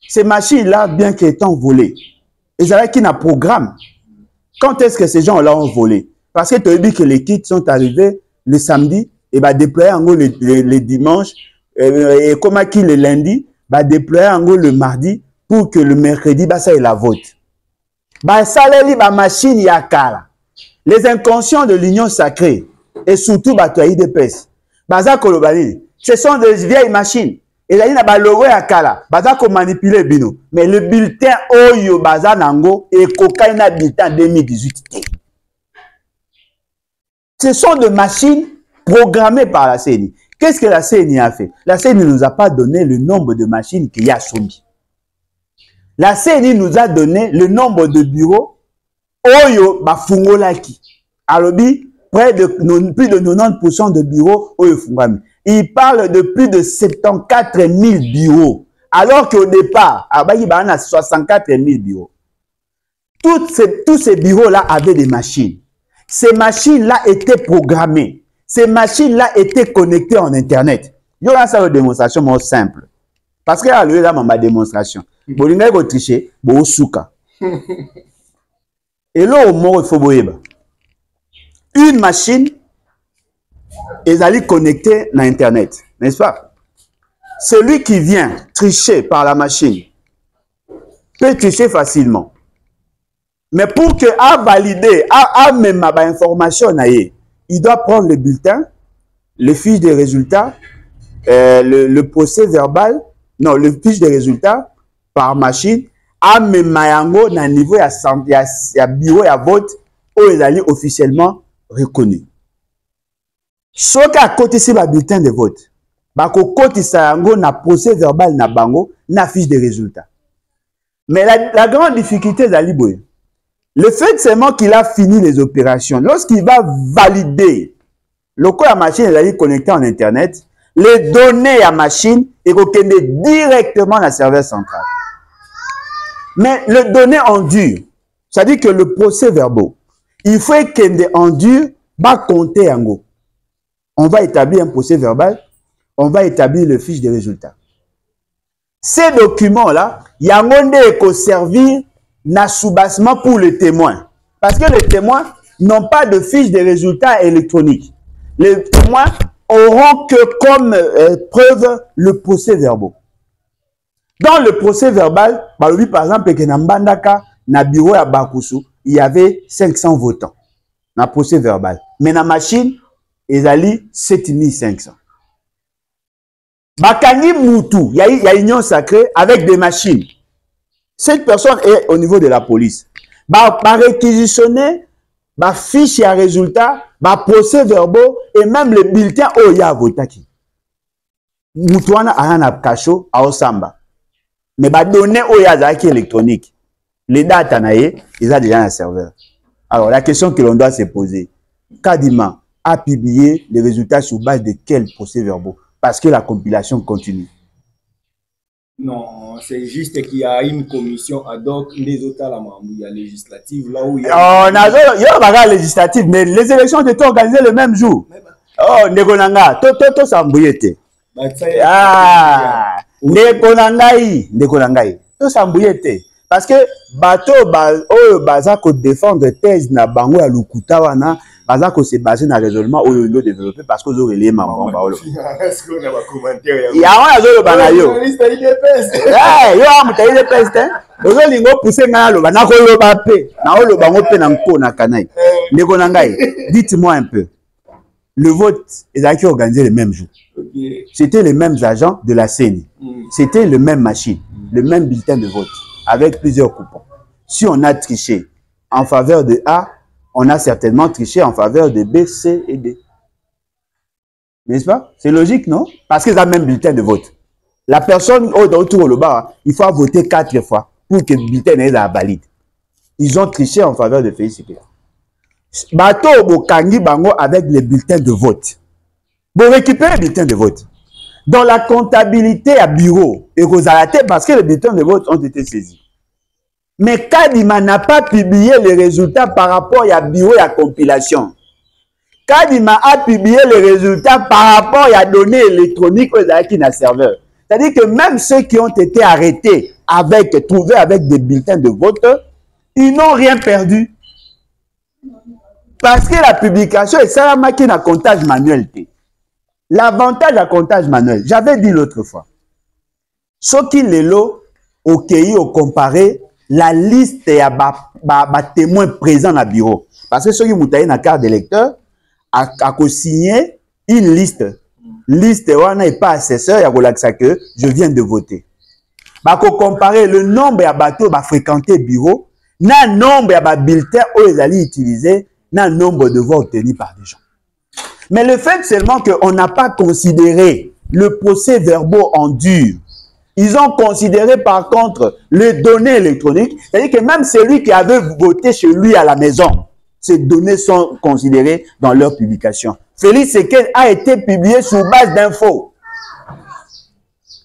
S3: Ces machines-là, bien qu'étant volées, ils avaient qu'un programme. Quand est-ce que ces gens-là ont volé? Parce que tu as dit que les kits sont arrivés le samedi et bah déployer en gros le dimanche et comme qui le lundi, bah déployer en gros le mardi pour que le mercredi bah ça est la vote. Bah ça les bah machine yakala. Les inconscients de l'Union Sacrée et surtout bah tu as IDPS. Bah ça kolobani, ce sont des vieilles machines. Et là, il y a un logo à Kala. Baza ko manipuler bino. Mais le bulletin Oyo Baza Nango et Kokaina bulletin 2018. Ce sont des machines programmées par la CENI. Qu'est-ce que la CENI a fait? La CENI ne nous a pas donné le nombre de machines qu'il y a soumis. La CENI nous a donné le nombre de bureaux Oyo Bafungolaki. Alobi, près de plus de 90% de bureaux Oyo Fungami. Il parle de plus de 74 000 bureaux. Alors qu'au départ, il y a 64 000 bureaux. Tous ces bureaux-là avaient des machines. Ces machines-là étaient programmées. Ces machines-là étaient connectées en Internet. Il y a une démonstration simple. Parce que là, il y a ma démonstration. Il y a une tricher, il y a souka. Et là, au mot, il faut boire. une machine est allée connecter à Internet, n'est-ce pas? Celui qui vient tricher par la machine peut tricher facilement. Mais pour que a valider, a même information, il doit prendre le bulletin, le fiche des résultats, le procès verbal, non, le fiche des résultats par machine, a même na niveau ya bureau ya vote où ils allaient officiellement reconnu. Ce qu'à côté c'est le bulletin de vote, côté ça na procès verbal na bango na fiche des résultats. Mais la grande difficulté d'Aliboy, le fait seulement qu'il a fini les opérations, lorsqu'il va valider le quoi la machine est allée connecter en Internet, les données à machine et reconnait directement la serveur centrale. Mais les données en dur, c'est-à-dire que le procès verbal, il faut qu'il en dur, va compter en go. On va établir un procès verbal, on va établir le fiche des résultats. Ces documents-là, il y a un monde qui servir na soubassement pour les témoins. Parce que les témoins n'ont pas de fiche des résultats électroniques. Les témoins auront que comme preuve le procès verbal. Dans le procès verbal, par exemple, que Nambandaka, na bureau à Bakusu, il y avait 500 votants. Dans le procès verbal. Mais dans la machine, ils allaient 7500. Bakani Moutou, il y a une union sacrée avec des machines. Cette personne est au niveau de la police. Réquisitionner, fiche à résultat, procès verbal et même les bulletins où il y a voté. Moutouana a un cacho à Osamba. Mais données où il y a électronique. Les dates, ils ont déjà un serveur. Alors la question que l'on doit se poser, Kadima a publié les résultats sur base de quel procès verbal? Parce que la compilation continue.
S4: Non, c'est juste qu'il y a une commission ad hoc, les autres il y a législative, là où il y a...
S3: Oh, il y a la législative, mais les élections étaient organisées le même jour. Oh, Negonanga, to sambuyete. Ah, Negonangai, to sambuyete. Parce que bateau baza ko défendre thèse na bango ya lukuta wana baza ko se baser na raisonnement oyo yo développer parce que zo relé mambo baolo.
S4: Est-ce qu'on a un commentaire?
S3: Ya wana zo lo bana yo. Eh, yo amutayi de peste. Ozo lingo pousser nga lo bana ko lo ba pe. Na o lo bango pe na nko na kanai. Ndeko na ngai, dites-moi un peu. Le vote est organisé le même jour. Okay. C'était les mêmes agents de la CENI. C'était le même machine, le même bulletin de vote. Avec plusieurs coupons. Si on a triché en faveur de A, on a certainement triché en faveur de B, C et D. N'est-ce pas? C'est logique, non? Parce qu'ils ont le même bulletin de vote. La personne autour du bas, il faut voter 4 fois pour que le bulletin soit valide. Ils ont triché en faveur de Félix Sekela. Bateau Bokangi Bango avec les bulletins de vote. Pour récupérer les bulletins de vote. Dans la comptabilité à bureau, et parce que les bulletins de vote ont été saisis. Mais Kadima n'a pas publié les résultats par rapport à bureau et à compilation. Kadima a publié les résultats par rapport à la donnée électronique aux na serveur. C'est-à-dire que même ceux qui ont été arrêtés trouvés avec des bulletins de vote, ils n'ont rien perdu. Parce que la publication est ça la machine à comptage manuel. L'avantage à comptage manuel, j'avais dit l'autre fois, ce qui est là, au pays, au comparé, la liste est à témoins présents dans le bureau. Parce que ceux qui ont une carte d'électeur, a signé une liste. Liste, on n'est pas assesseur, il y a que je viens de voter. Pour comparer le nombre de bateaux qui fréquenté le bureau, le nombre de bulletins qu'ils allaient utiliser, le nombre de voix obtenus par des gens. Mais le fait seulement qu'on n'a pas considéré le procès verbal en dur, ils ont considéré par contre les données électroniques, c'est-à-dire que même celui qui avait voté chez lui à la maison, ces données sont considérées dans leur publication. Félix Sekela a été publié sur base d'infos.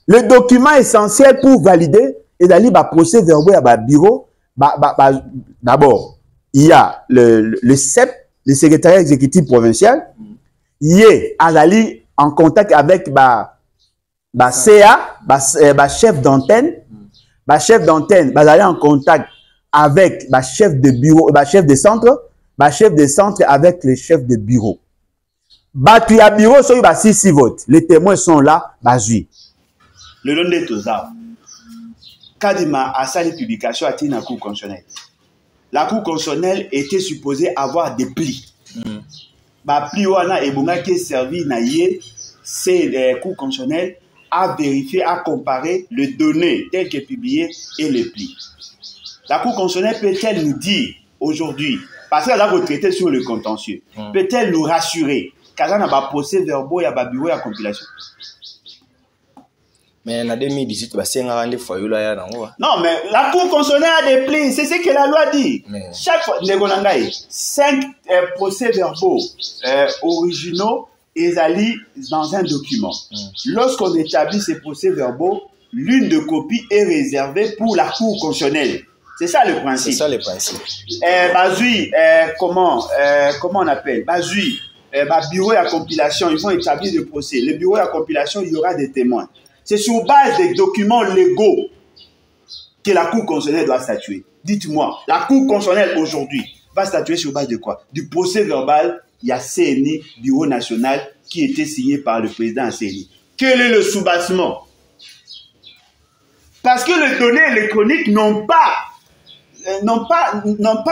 S3: Le document essentiel pour valider et d'aller au procès verbal à bureau, d'abord, il y a le CEP, le secrétariat exécutif provincial. Il est en contact avec CA, chef d'antenne. Chef d'antenne, aller en contact avec chef de bureau, chef de centre. chef de centre avec les chefs de bureau. Batu ya bureau so ba 6 votes. Les témoins sont là, bazui.
S5: Le long de tout ça. Kadima a sa publication à la Cour constitutionnelle. La Cour constitutionnelle était supposée avoir des plis. Ba pli wana ebonga qui est servi na yé, c'est la Cour constitutionnelle à vérifier, à comparer les données telles que publiées et les plis. La Cour constitutionnelle peut-elle nous dire aujourd'hui, parce qu'elle a retraité sur le contentieux, peut-elle nous rassurer qu'elle a un procès verbal et un bureau de compilation?
S6: Mais en 2018,
S5: non, mais la Cour constitutionnelle a des plis, c'est ce que la loi dit.
S6: Mais...
S5: Chaque fois, 5 procès verbaux originaux ils allient dans un document. Lorsqu'on établit ces procès verbaux, l'une de copies est réservée pour la Cour constitutionnelle. C'est ça le principe.
S6: C'est ça le principe.
S5: Bazui, comment on appelle? Bazui, bureau de compilation, ils vont établir le procès. Le bureau de compilation, il y aura des témoins. C'est sur base des documents légaux que la Cour constitutionnelle doit statuer. Dites-moi, la Cour constitutionnelle aujourd'hui va statuer sur base de quoi? Du procès verbal, il y a CNI, Bureau national, qui était signé par le président CNI. Quel est le soubassement? Parce que les données électroniques n'ont pas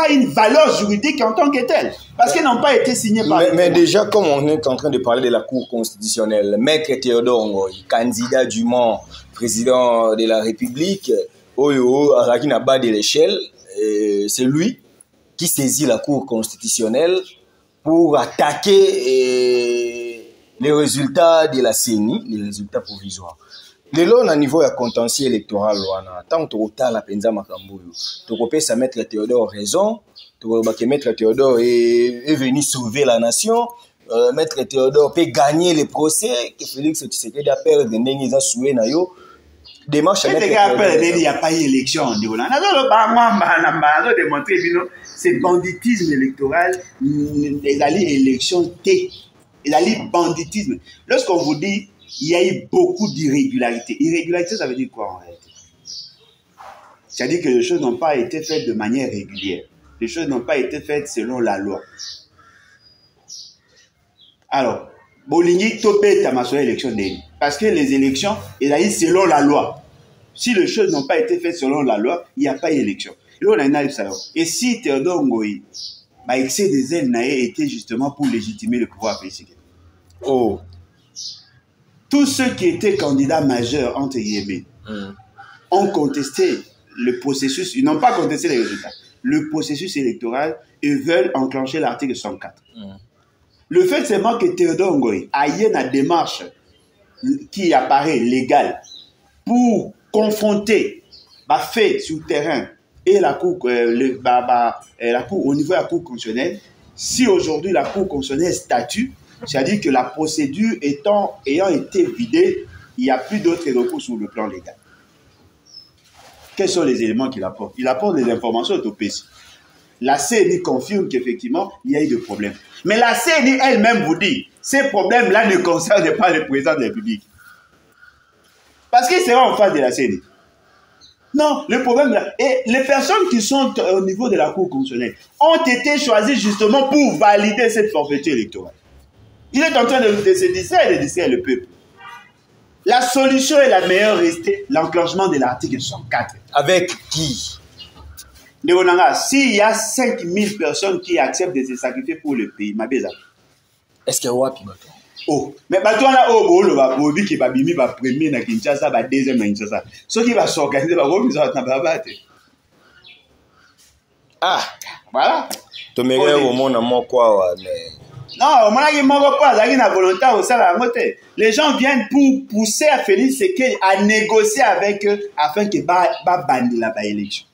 S5: une valeur juridique en tant que telle. Parce qu'elles n'ont pas été signées par...
S6: Mais déjà, comme on est en train de parler de la Cour constitutionnelle, Maître Théodore Ngoy, candidat du Mans, président de la République, Oyo, Arakina bas de l'échelle, c'est lui qui saisit la Cour constitutionnelle pour attaquer les résultats de la CENI, les résultats provisoires. Les lois au niveau de contentieux électoral, tant que tu as la penza makambuyo, tu peux ça Maître Théodore raison, tu peux Maître Théodore est venu sauver la nation, Maître Théodore peut gagner les procès, que Félix Tshisekedi a perdre des nègres à souhait na yo. Démarche à Maître Théodore.
S5: Il n'y a pas eu élection. C'est banditisme électoral, les alliés élections T, les alliés banditisme. Lorsqu'on vous dit il y a eu beaucoup d'irrégularités. Irrégularité, ça veut dire quoi en réalité? C'est-à-dire que les choses n'ont pas été faites de manière régulière. Les choses n'ont pas été faites selon la loi. Alors, Boligny topé tamasso élection d'Eli. Parce que les élections, il y a eu selon la loi. Si les choses n'ont pas été faites selon la loi, il n'y a pas eu élection. Et si Théodore Ngoy, excès des ailes n'a été justement pour légitimer le pouvoir politique.
S6: Oh.
S5: Tous ceux qui étaient candidats majeurs entre guillemets ont contesté le processus, ils n'ont pas contesté les résultats, le processus électoral et veulent enclencher l'article 104. Le fait seulement que Théodore Ngoy a eu une démarche qui apparaît légale pour confronter fait sur le terrain et la cour, la cour au niveau de la Cour constitutionnelle, si aujourd'hui la Cour constitutionnelle statue, c'est-à-dire que la procédure ayant été vidée, il n'y a plus d'autres recours sur le plan légal. Quels sont les éléments qu'il apporte? Il apporte des informations autopsies. La CNI confirme qu'effectivement, il y a eu des problèmes. Mais la CNI elle-même vous dit, ces problèmes-là ne concernent pas le président de la République. Parce qu'il sera en face de la CNI. Non, le problème là. Et les personnes qui sont au niveau de la Cour constitutionnelle ont été choisies justement pour valider cette forfaiture électorale. Il est en train de se distraire et de distraire le peuple. La solution est la meilleure restée l'enclenchement de l'article 104.
S6: Avec qui?
S5: S'il y a 5000 personnes qui acceptent de se sacrifier pour le pays, ma bêta.
S6: Est-ce qu'il y a Wapi?
S5: Oh, mais bateau là, le dit qu'il va bimi, va premier na Kinshasa, va deuxième na Kinshasa. Ce qui va s'organiser, va revenir à Nababat.
S6: Ah,
S5: voilà.
S6: Tu me regardes au monde à moi quoi, mais.
S5: Non, les gens viennent pour pousser à Félix Tshisekedi à négocier avec eux afin qu'il bande la élection.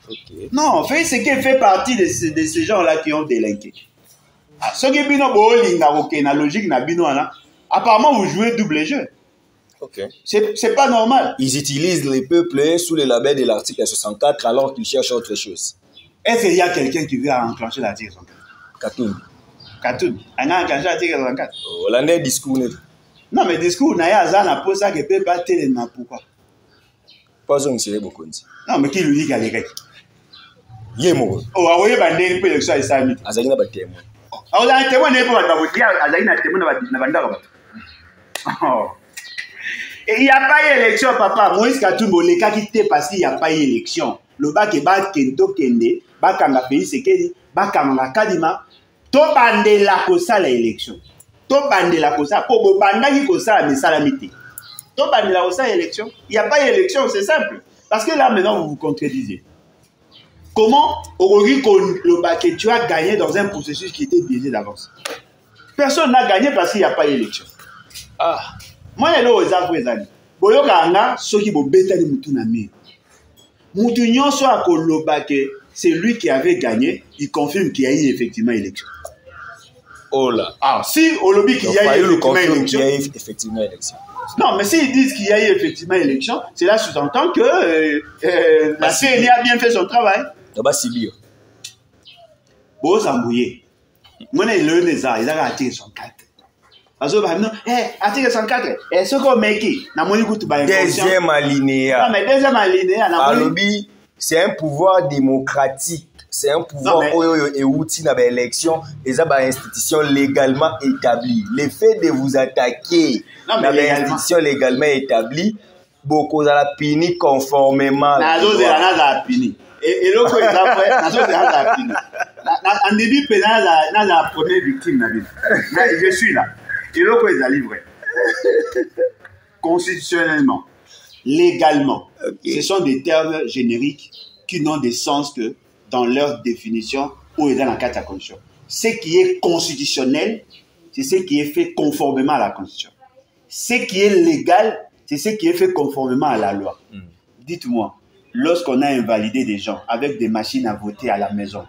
S5: Okay. Non, Félix Tshisekedi fait partie de ces gens-là qui ont délinqué. Ceux qui ont logique, apparemment vous jouez double jeu.
S6: Okay.
S5: C'est pas normal.
S6: Ils utilisent les peuples sous le label de l'article 64 alors qu'ils cherchent autre chose.
S5: Est-ce qu'il y a quelqu'un qui veut enclencher l'article 64?
S6: Katoum.
S5: Katoum. On a enclenché l'article 64.
S6: Hollandais discours.
S5: Non, mais discours, on a un pour ça que peut pas tellement pourquoi.
S6: Pas un monsieur beaucoup.
S5: Non, mais qui lui dit qu'il y a des règles?
S6: Yemo.
S5: Oh, awoye bandeli pe l'élection islami.
S6: Azali na ba témoin.
S5: Ah, on a un témoin pour la voter, azali na témoin na bandako. Oh. Et il n'y a pas eu élection, papa. Moïse Katumbo, les cas qui étaient parce qu'il n'y a pas eu élection. Le bac est bas kendo kende, bac en pays sekedi, bac en la kadima. To bande la kosa la élection. To bande la kosa. Pour banda qui kosa la salamité. To bande la kosa élection. Il n'y a pas eu élection, c'est simple. Parce que là maintenant vous vous contredisez. Comment aujourd'hui le bac tu as gagné dans un processus qui était biaisé d'avance. Personne n'a gagné parce qu'il n'y a pas eu élection. Ah. Moi, je suis là pour les amis. Ceux qui ont bétali Moutounami. Moutounion soit c'est lui qui avait gagné, il confirme qu'il y a eu effectivement élection.
S6: Oh là.
S5: Ah, si au lobby qu'il y a eu
S6: effectivement élection.
S5: Non, mais s'ils disent qu'il y a eu effectivement élection, cela sous-entend que la CNI a bien fait son travail.
S6: D'abord, Sibio.
S5: Bon, Zambouye. Moi, ils ont attiré son cadre. Article 104, est-ce qu'on met qui?
S6: Deuxième alinéa.
S5: Non, mais deuxième alinéa.
S6: C'est un pouvoir démocratique. C'est un pouvoir et outil dans l'élection et ça une institution légalement établie. Le fait de vous attaquer dans l'institution légalement établie, beaucoup de la puni conformément. Et
S5: l'autre en début pénal, la première victime. Je suis là. Et l'autre est livré. Constitutionnellement, légalement, ce sont des termes génériques qui n'ont de sens que dans leur définition ou dans la carte de la Constitution. Ce qui est constitutionnel, c'est ce qui est fait conformément à la Constitution. Ce qui est légal, c'est ce qui est fait conformément à la loi. Dites-moi, lorsqu'on a invalidé des gens avec des machines à voter à la maison,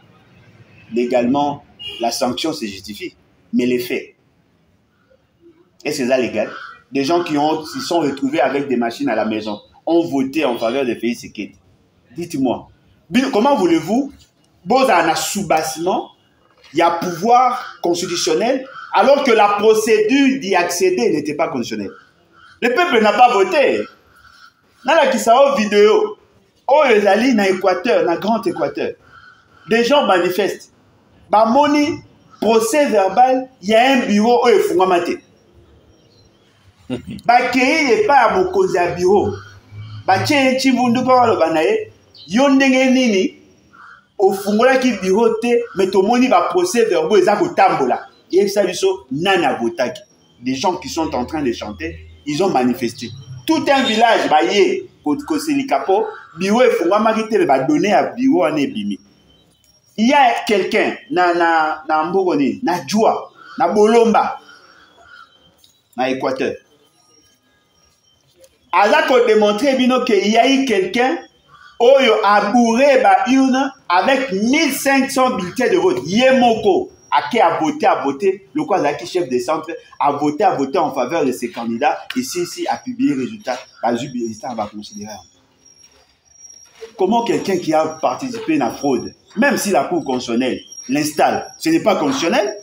S5: légalement, la sanction se justifie. Mais les faits, est-ce que c'est légal? Des gens qui se sont retrouvés avec des machines à la maison ont voté en faveur de Félix Tshisekedi. Dites-moi, comment voulez-vous, dans un sous-bassement, il y a pouvoir constitutionnel alors que la procédure d'y accéder n'était pas constitutionnelle? Le peuple n'a pas voté. Dans la Kisao vidéo, oh les alliés dans l'Équateur, dans le Grand Équateur, des gens manifestent. Bamoni, procès verbal, il y a un bureau où il faut mater. Bakei n'est pas à mon cause à bureau. Bakei est chibundu par le banae. Yondenge nini. Au fungola qui bureau te. Mais tout le monde va procès verbal. Ils ont tambola. Et ça lui sont nana botaki. Des gens qui sont en train de chanter. Ils ont manifesté. Tout un village baillé. Koseli Kapo. Bureau et fungola marité va donner à bureau en ébimi. Il y a quelqu'un na Mbogoni, na Djoua, na Bolomba, na Équateur. Azako démontrer qu'il y a eu quelqu'un qui a bourré ba urne avec 1500 bulletins de vote. Yemoko a voté, le quoi Zaki chef de centre a voté en faveur de ses candidats et si a publié les résultats, le résultat va considérer. Comment quelqu'un qui a participé à la fraude, même si la Cour constitutionnelle l'installe, ce n'est pas constitutionnel?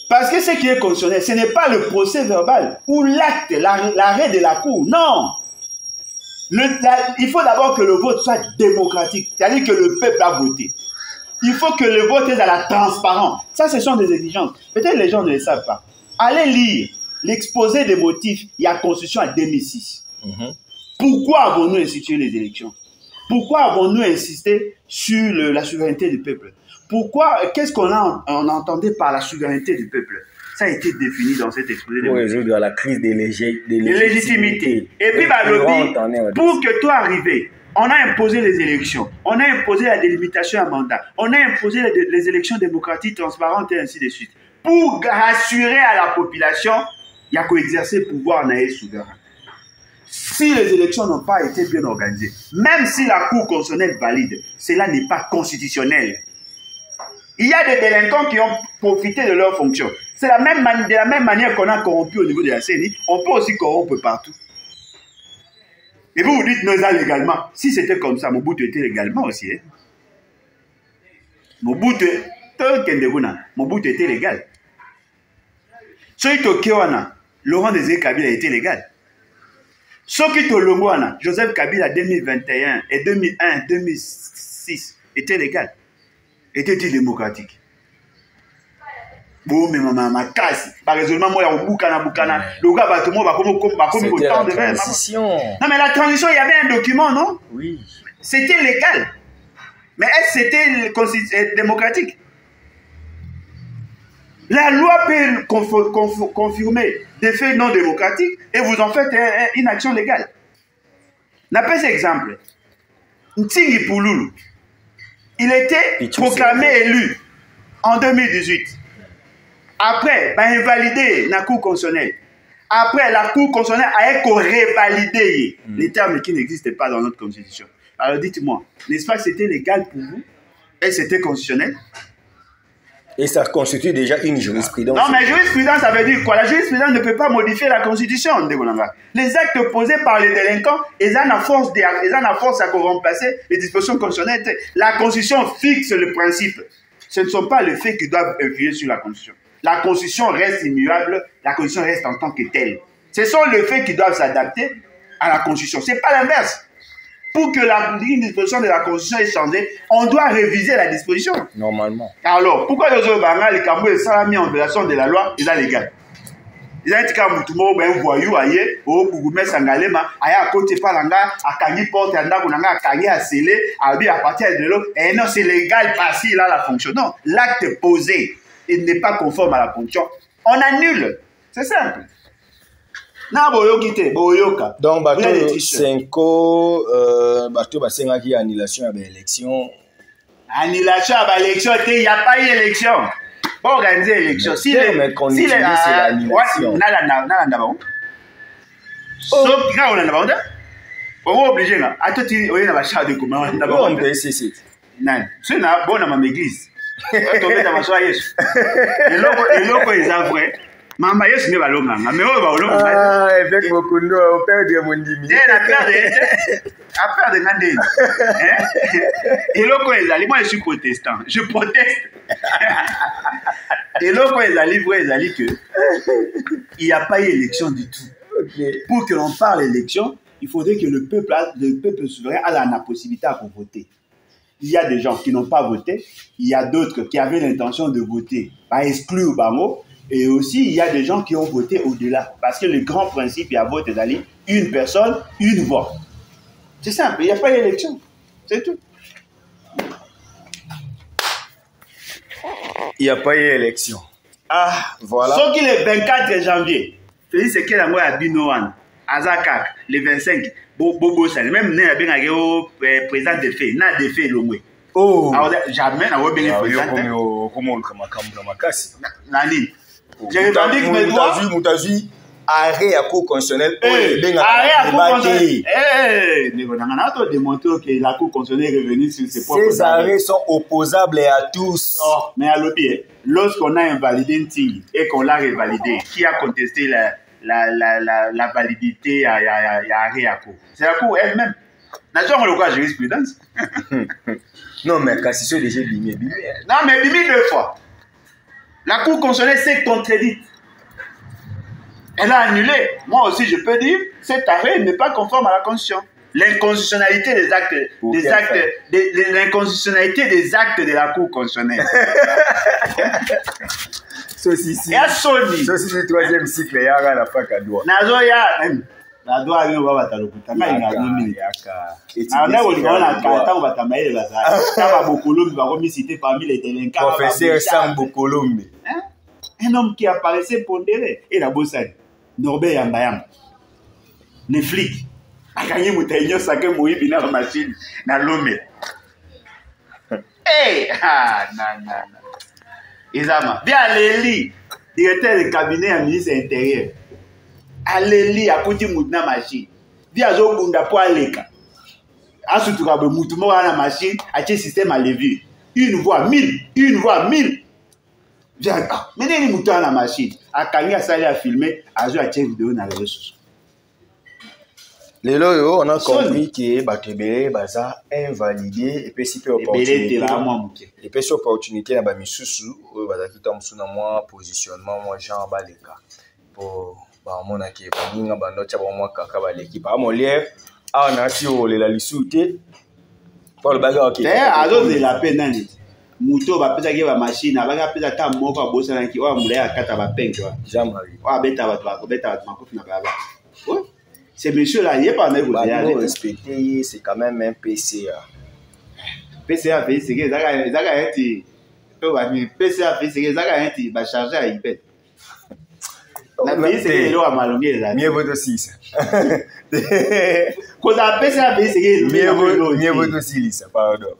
S5: Parce que ce qui est constitutionnel, ce n'est pas le procès verbal ou l'acte, l'arrêt de la Cour. Non. Il faut d'abord que le vote soit démocratique, c'est-à-dire que le peuple a voté. Il faut que le vote est à la transparence. Ça, ce sont des exigences. Peut-être les gens ne le savent pas. Allez lire l'exposé des motifs, il y a Constitution en 2006. Pourquoi avons-nous institué les élections? Pourquoi avons-nous insisté sur la souveraineté du peuple? Pourquoi? Qu'est-ce qu'on entendait par la souveraineté du peuple? Ça a été défini dans cet exposé.
S6: Pour résoudre la crise des
S5: légitimité. Et puis, pour que toi arrives, on a imposé les élections, on a imposé la délimitation à mandat, on a imposé les élections démocratiques, transparentes et ainsi de suite. Pour rassurer à la population, il y a qu'à exercer le pouvoir souverain. Si les élections n'ont pas été bien organisées, même si la Cour constitutionnelle valide, cela n'est pas constitutionnel. Il y a des délinquants qui ont profité de leur fonction. C'est de la même manière qu'on a corrompu au niveau de la CNI, on peut aussi corrompre partout. Et vous vous dites, non, ça légalement. Si c'était comme ça, Mobutu était légalement aussi. Hein? Mobutu était légal. Celui qui Laurent Désiré Kabila était légal. Ceux qui Joseph Kabila 2021 et 2001, 2006, était légal, était-il démocratique? Bon, mais ma casse, par raisonnement, moi, il y a Boukana, le gars, bah, tout le monde va comme autant de verre. Non, mais la transition, il y avait un document, non?
S6: Oui.
S5: C'était légal. Mais est-ce que c'était démocratique? La loi peut confirmer des faits non démocratiques et vous en faites une action légale. N'a pas exemple. Ntingi Pouloulou, il était proclamé élu en 2018. Après, il a invalidé la Cour constitutionnelle. Après, la Cour constitutionnelle a révalidé les termes qui n'existent pas dans notre constitution. Alors dites-moi, n'est-ce pas que c'était légal pour vous? Et c'était constitutionnel?
S6: Et ça constitue déjà une jurisprudence.
S5: Non, mais jurisprudence, ça veut dire quoi? La jurisprudence ne peut pas modifier la constitution. Les actes posés par les délinquants, ils ont la force à remplacer les dispositions constitutionnelles. La constitution fixe le principe. Ce ne sont pas les faits qui doivent influer sur la constitution. La constitution reste immuable, la constitution reste en tant que telle. Ce sont les faits qui doivent s'adapter à la constitution. Ce n'est pas l'inverse. Pour que la disposition de la constitution est changée, on doit réviser la disposition.
S6: Normalement.
S5: Alors, pourquoi les autres les Cambouis sont mis en violation de la loi, ils sont légaux? Ils ont dit que tout le voyou aye, au Gougoumé Sangalema, aye à côté Palanga, à Kagi Porte, à Ndagounanga, à Kagi à Sélé, à partir de l'autre. Et non, c'est légal parce qu'il a la fonction. Non, l'acte posé, il n'est pas conforme à la fonction. On annule. C'est simple.
S6: Donc, bateau 5 ans, bateau qui annulation à l'élection.
S5: Annulation à l'élection, il n'y a pas eu d'élection. Pour organiser l'élection. Si les
S6: c'est l'annulation.
S5: Sauf quand on a demandé, on est obligé. À tout il y a un chat de comment on a demandé. Non, c'est une bonne église. On est tombé dans ma soirée. Et l'autre est vrai. Mama yesu ne balonga mais o balonga
S6: avec beaucoup de au père de Mondimi
S5: à peur de ngandeni et loko ezali moi je suis protestant je proteste et loko ezali vrai ezali que il n'y a pas eu élection du tout. Pour que l'on parle élection, il faudrait que le peuple souverain a la possibilité à voter. Il y a des gens qui n'ont pas voté, il y a d'autres qui avaient l'intention de voter par exclu ou bango. Et aussi, il y a des gens qui ont voté au-delà. Parce que le grand principe, il y a vote d'aller une personne, une voix. C'est simple, il n'y a pas d'élection. C'est tout.
S6: Il n'y a pas eu d'élection. Ah, voilà.
S5: Sauf qu'il est 24 janvier. Félix Sekela a moi à Binoan, Azakak, le 25, Bobo Sane, même né à Benageo, président de fait, n'a de fait l'omwe.
S6: Oh,
S5: alors jamais n'a pas bien président.
S6: Comment on a cassé?
S5: Nani. Je revendique mes droits.
S6: Moutazi, arrêt à Cour constitutionnelle.
S5: Arrêt à Cour constitutionnelle. On a démontré que la Cour constitutionnelle est revenue sur ses propres.
S6: Ces arrêts sont opposables à tous.
S5: Non, mais à l'objet, lorsqu'on a invalidé une TIG et qu'on l'a révalidé, qui a contesté la validité à arrêt à Cour? C'est la Cour elle-même. Naturellement, le quoi jurisprudence.
S6: Non, mais Cassio déjà bimé.
S5: Non, mais bimé 2 fois. La Cour constitutionnelle s'est contredite. Elle a annulé. Moi aussi, je peux dire, cet arrêt n'est pas conforme à la Constitution. L'inconstitutionnalité des actes, l'inconstitutionnalité des actes de la Cour constitutionnelle.
S6: Ceci, le 3e cycle, il y a la fac à droit.
S5: La doa yo baba talokuta ngai na mimi ana olikona kata batamaile bazali kama Bokolombi bakomi cité parmi les délinquants
S6: professeur Sam Bokolombi
S5: un homme qui apparaissait pondéré et la bossane Norbert Yambayam les flics akanye mutainyo sake moyibi na machine na lomé na Izama bien Leli directeur de cabinet à ministre intérieur Aleli akuti mutna machine. Dia zo bunda po aleka. Asutuka be mutumo na machine, ache système à levure. Une voix 1000, une voix 1000. Dia mais ni mutu na machine. Akanya sali à filmer, azo ache vidéo na réseaux sociaux.
S6: Lelo on a compris que Batebele baza invalidé et puis si peu opportunité. Et puis si opportunité na ba misusu o baza kita musuna moi positionnement moi Jean Baleka pour on a qui baninga bando cha ba mwa kaka ba l'équipe a molière a na ti o lela lisuté Pour le bagage, ok.
S5: Alors, c'est la peine. Mouto va peut-être avoir machine, va peut-être ta mot va bosser dans qui va mouler à 4 à peine, tu vois.
S6: Jamais.
S5: Ouais, bêta va c'est monsieur là, il est pas même vous
S6: allez respecter, c'est quand même un PCA.
S5: PCA fait c'est que ça été PCA fait c'est que ça été va charger à iPad. La pays c'est que l'eau a malongé là.
S6: Mieux vaut aussi ça.
S5: Quand la PCA fait c'est que
S6: mieux vaut aussi ça, pardon.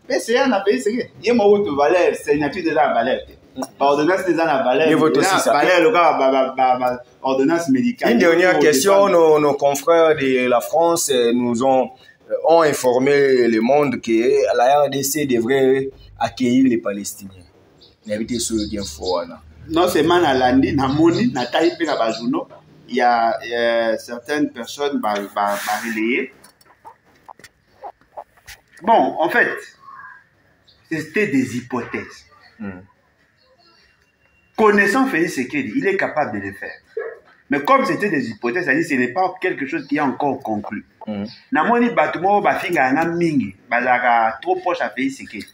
S5: PCA n'a pas c'est que il y a mon autre valeur, signature de la valeur. Ordonnance des la valeur.
S6: Mieux vaut aussi ça.
S5: Valeur le gars ordonnance médicale.
S6: Une dernière question, nos confrères de la France nous ont informé le monde que la RDC devrait accueillir les Palestiniens. N'habitez sur le info.
S5: Non seulement na landi, na moni, na taïpe na bajuno, il y a certaines personnes relayées. Bon, en fait, c'était des hypothèses. Connaissant Félix Tshisekedi, il est capable de le faire. Mais comme c'était des hypothèses, c'est-à-dire que ce n'est pas quelque chose qui est encore conclu. Namoni batumo bafinga na mingi, bazaka trop proche à Félix Tshisekedi.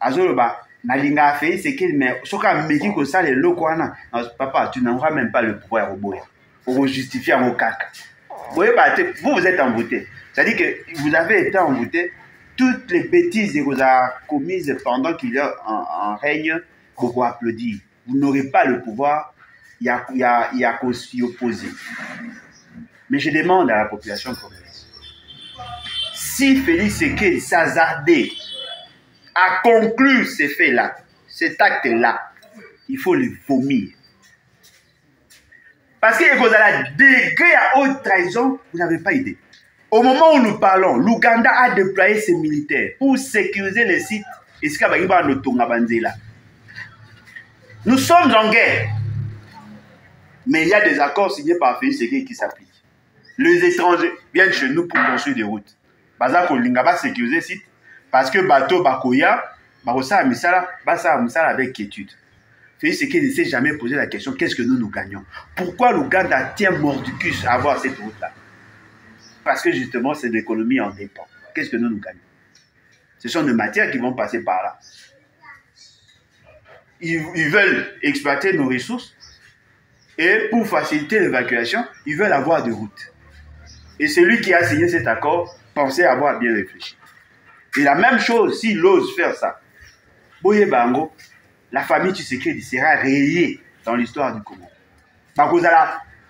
S5: Azoloba nalinga Félix Tshisekedi, mais soka meki ko ça les locaux na, papa, tu n'auras même pas le pouvoir au boya. Pour justifier en caca. Vous êtes embouté. C'est-à-dire que vous avez été embouté. Toutes les bêtises que vous avez commises pendant qu'il y a un règne, vous vous applaudir. Vous n'aurez pas le pouvoir, il y a qu'à s'y opposer. Mais je demande à la population congolaise, si Félix Tshisekedi s'hasardait à conclure ces faits-là, cet acte-là, il faut le vomir. Parce que vous avez degré à haute trahison, vous n'avez pas idée. Au moment où nous parlons, l'Ouganda a déployé ses militaires pour sécuriser les sites. Nous sommes en guerre. Mais il y a des accords signés par Félix Tshisekedi qui s'appliquent. Les étrangers viennent chez nous pour construire des routes. Bazako Linga va sécuriser les sites parce que bateau Bakoya, Barossa Misala, Bassa Misala avec quiétude. Félix Tshisekedi ne s'est jamais posé la question qu'est-ce que nous gagnons? Pourquoi l'Ouganda tient mordicus à avoir cette route-là? Parce que justement, c'est l'économie en dépend. Qu'est-ce que nous gagnons? Ce sont des matières qui vont passer par là. Ils veulent exploiter nos ressources et pour faciliter l'évacuation, ils veulent avoir des routes. Et celui qui a signé cet accord pensait avoir bien réfléchi. Et la même chose, s'il ose faire ça, Boye Bango, la famille Tshisekedi sera rayée dans l'histoire du Congo.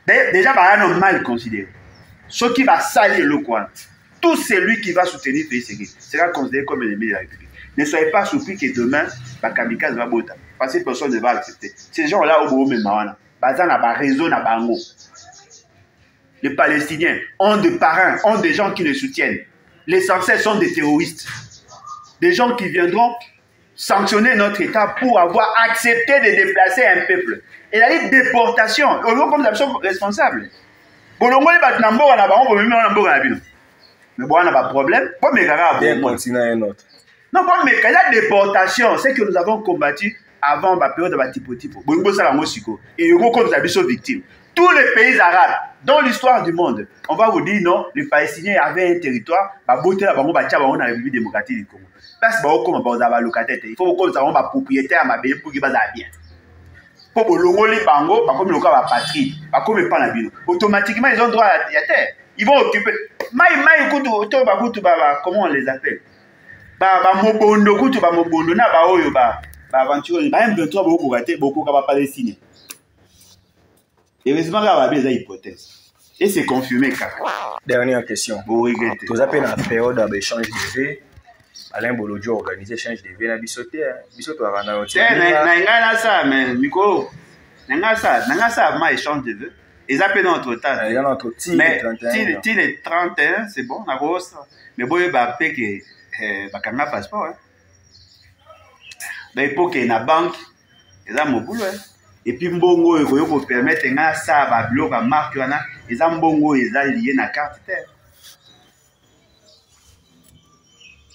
S5: Déjà, par un homme mal considéré. Ce qui va salir le coin, tout celui qui va soutenir Félix Tshisekedi sera considéré comme ennemi de la République. Ne soyez pas surpris que demain, Kamikaze va bota. Parce que personne ne va accepter. Ces gens-là, au bout de Mawana, réseau na bango. Les Palestiniens ont des parrains, ont des gens qui les soutiennent. L'essentiel sont des terroristes. Des gens qui viendront sanctionner notre État pour avoir accepté de déplacer un peuple. Et la déportation, on voit comme des personnes responsables. Bolongo les bat nambo na bango bo mimi na mboka na bino. Mais bon on a pas problème. Pas mais grave.
S6: Bien continent un autre.
S5: Non pas mais quand la déportation, c'est que nous avons combattu avant la période de la tipo. Bongo ça la mosiko et yo comme ça biso victime. Tous les pays arabes dans l'histoire du monde, on va vous dire non, les Palestiniens avaient un territoire, ba boté la bango ba tia bango na République démocratique du Congo. Parce que comme ba za ba locataire, il faut comme ça on va propriétaire ma bien pour qu'il va bien. Pour bolongoli bango, comme le cas va patrie, comme pas la bino. Automatiquement ils ont droit à la terre. Ils vont occuper. Maï kutu comment on les appelle? Ba mobondo kutu ba mobondo na ba oyo ba aventure ba M23 beaucoup raté beaucoup ka Palestine. Et heureusement là va bien des hypothèses. Et c'est confirmé car.
S6: Dernière question.
S5: Vous regrettez.
S6: Vous appelez la période d'échange de V. Alain Bolodjo organisé échange de V na bisoté bisoto arana oti.
S5: Na ça mais Nico. Na ça ma échange de V. Ils appellent notre temps.
S6: Il y a notre
S5: mais le 31 c'est bon na gros. Mais boye ba pe que bakanga passeport hein. Mais pour que na banque ils ont mon boulot hein. Et puis mbongo il faut permettre nga ça ba bloc à marque wana ils ont mbongo ils ont lié na carte terre.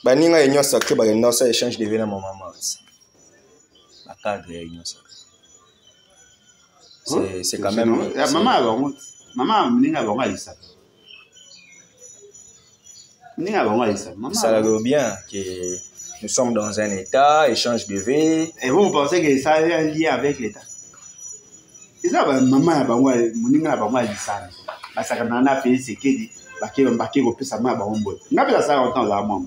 S6: Baninga union sacrée ba non ça échange de vena maman mars. La cadre union sacrée. C'est quand même
S5: maman mninga ba ngala ça.
S6: Ça veut bien que nous sommes dans un état, échange de vie.
S5: Et vous pensez que ça a un lien avec l'État? Et ça, maman, moninga bango lisani. Basaka nana pays sekedi, baké ko pesa mama bango. Ngapela ça entend la maman.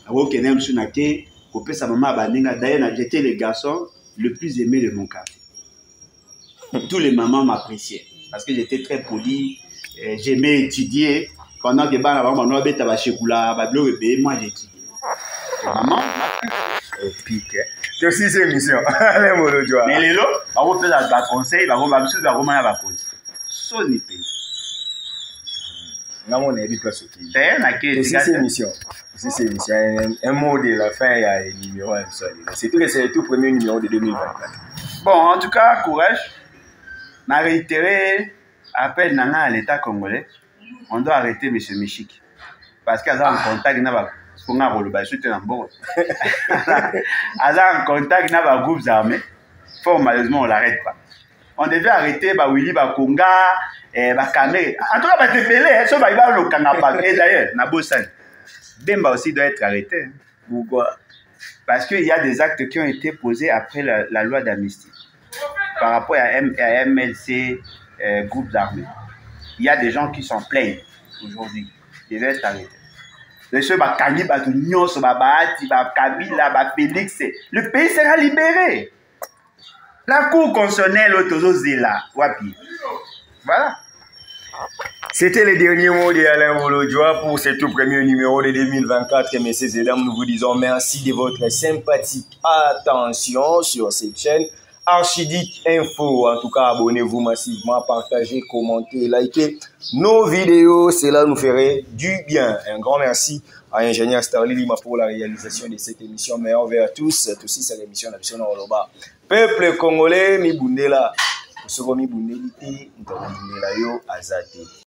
S5: Abo kenem sunake ko pesa mama baninga d'ailleurs j'étais le garçon le plus aimé de mon quartier. Tous les mamans m'appréciaient parce que j'étais très poli, j'aimais étudier pendant que bana bango no beta ba shekula ba blo be moi j'étudiais. Maman
S6: pique. C'est aussi cette émission. Allez, mon Dieu.
S5: Mais les lots, on va faire des conseils, on va faire des conseils. Sonne pays.
S6: Non, on est vite passé. C'est cette émission. C'est cette émission. Un mot de la fin, il y a un numéro. C'est le tout premier numéro de 2024.
S5: Bon, en tout cas, courage. On a réitéré appel à l'État congolais. On doit arrêter M. Michik. Parce qu'il y a un contact avec en contact avec les groupes armés. Malheureusement, on ne l'arrête pas. On devait arrêter Willy Bakonga, Bakame. En tout cas, on va te peler. Ça va y avoir le Kangapak. Et d'ailleurs, Nabosan, Bemba aussi doit être arrêté.
S6: Pourquoi?
S5: Parce qu'il y a des actes qui ont été posés après la loi d'amnistie. Par rapport à MLC, groupes armés. Il y a des gens qui s'en plaignent aujourd'hui. Ils doivent être arrêtés. Le pays sera libéré. La Cour constitutionnelle là. Voilà.
S6: C'était le dernier mot d'Alain Volodjoa pour ce tout premier numéro de 2024. Messieurs et dames, nous vous disons merci de votre sympathique attention sur cette chaîne. Archidic Info, en tout cas, abonnez-vous massivement, partagez, commentez, likez nos vidéos, cela nous ferait du bien. Un grand merci à l'ingénieur Starly Lima pour la réalisation de cette émission. Meilleur vers tous, aussi c'est l'émission d'Action Oloba. Peuple congolais, mi bundela, mi bundela yo azate.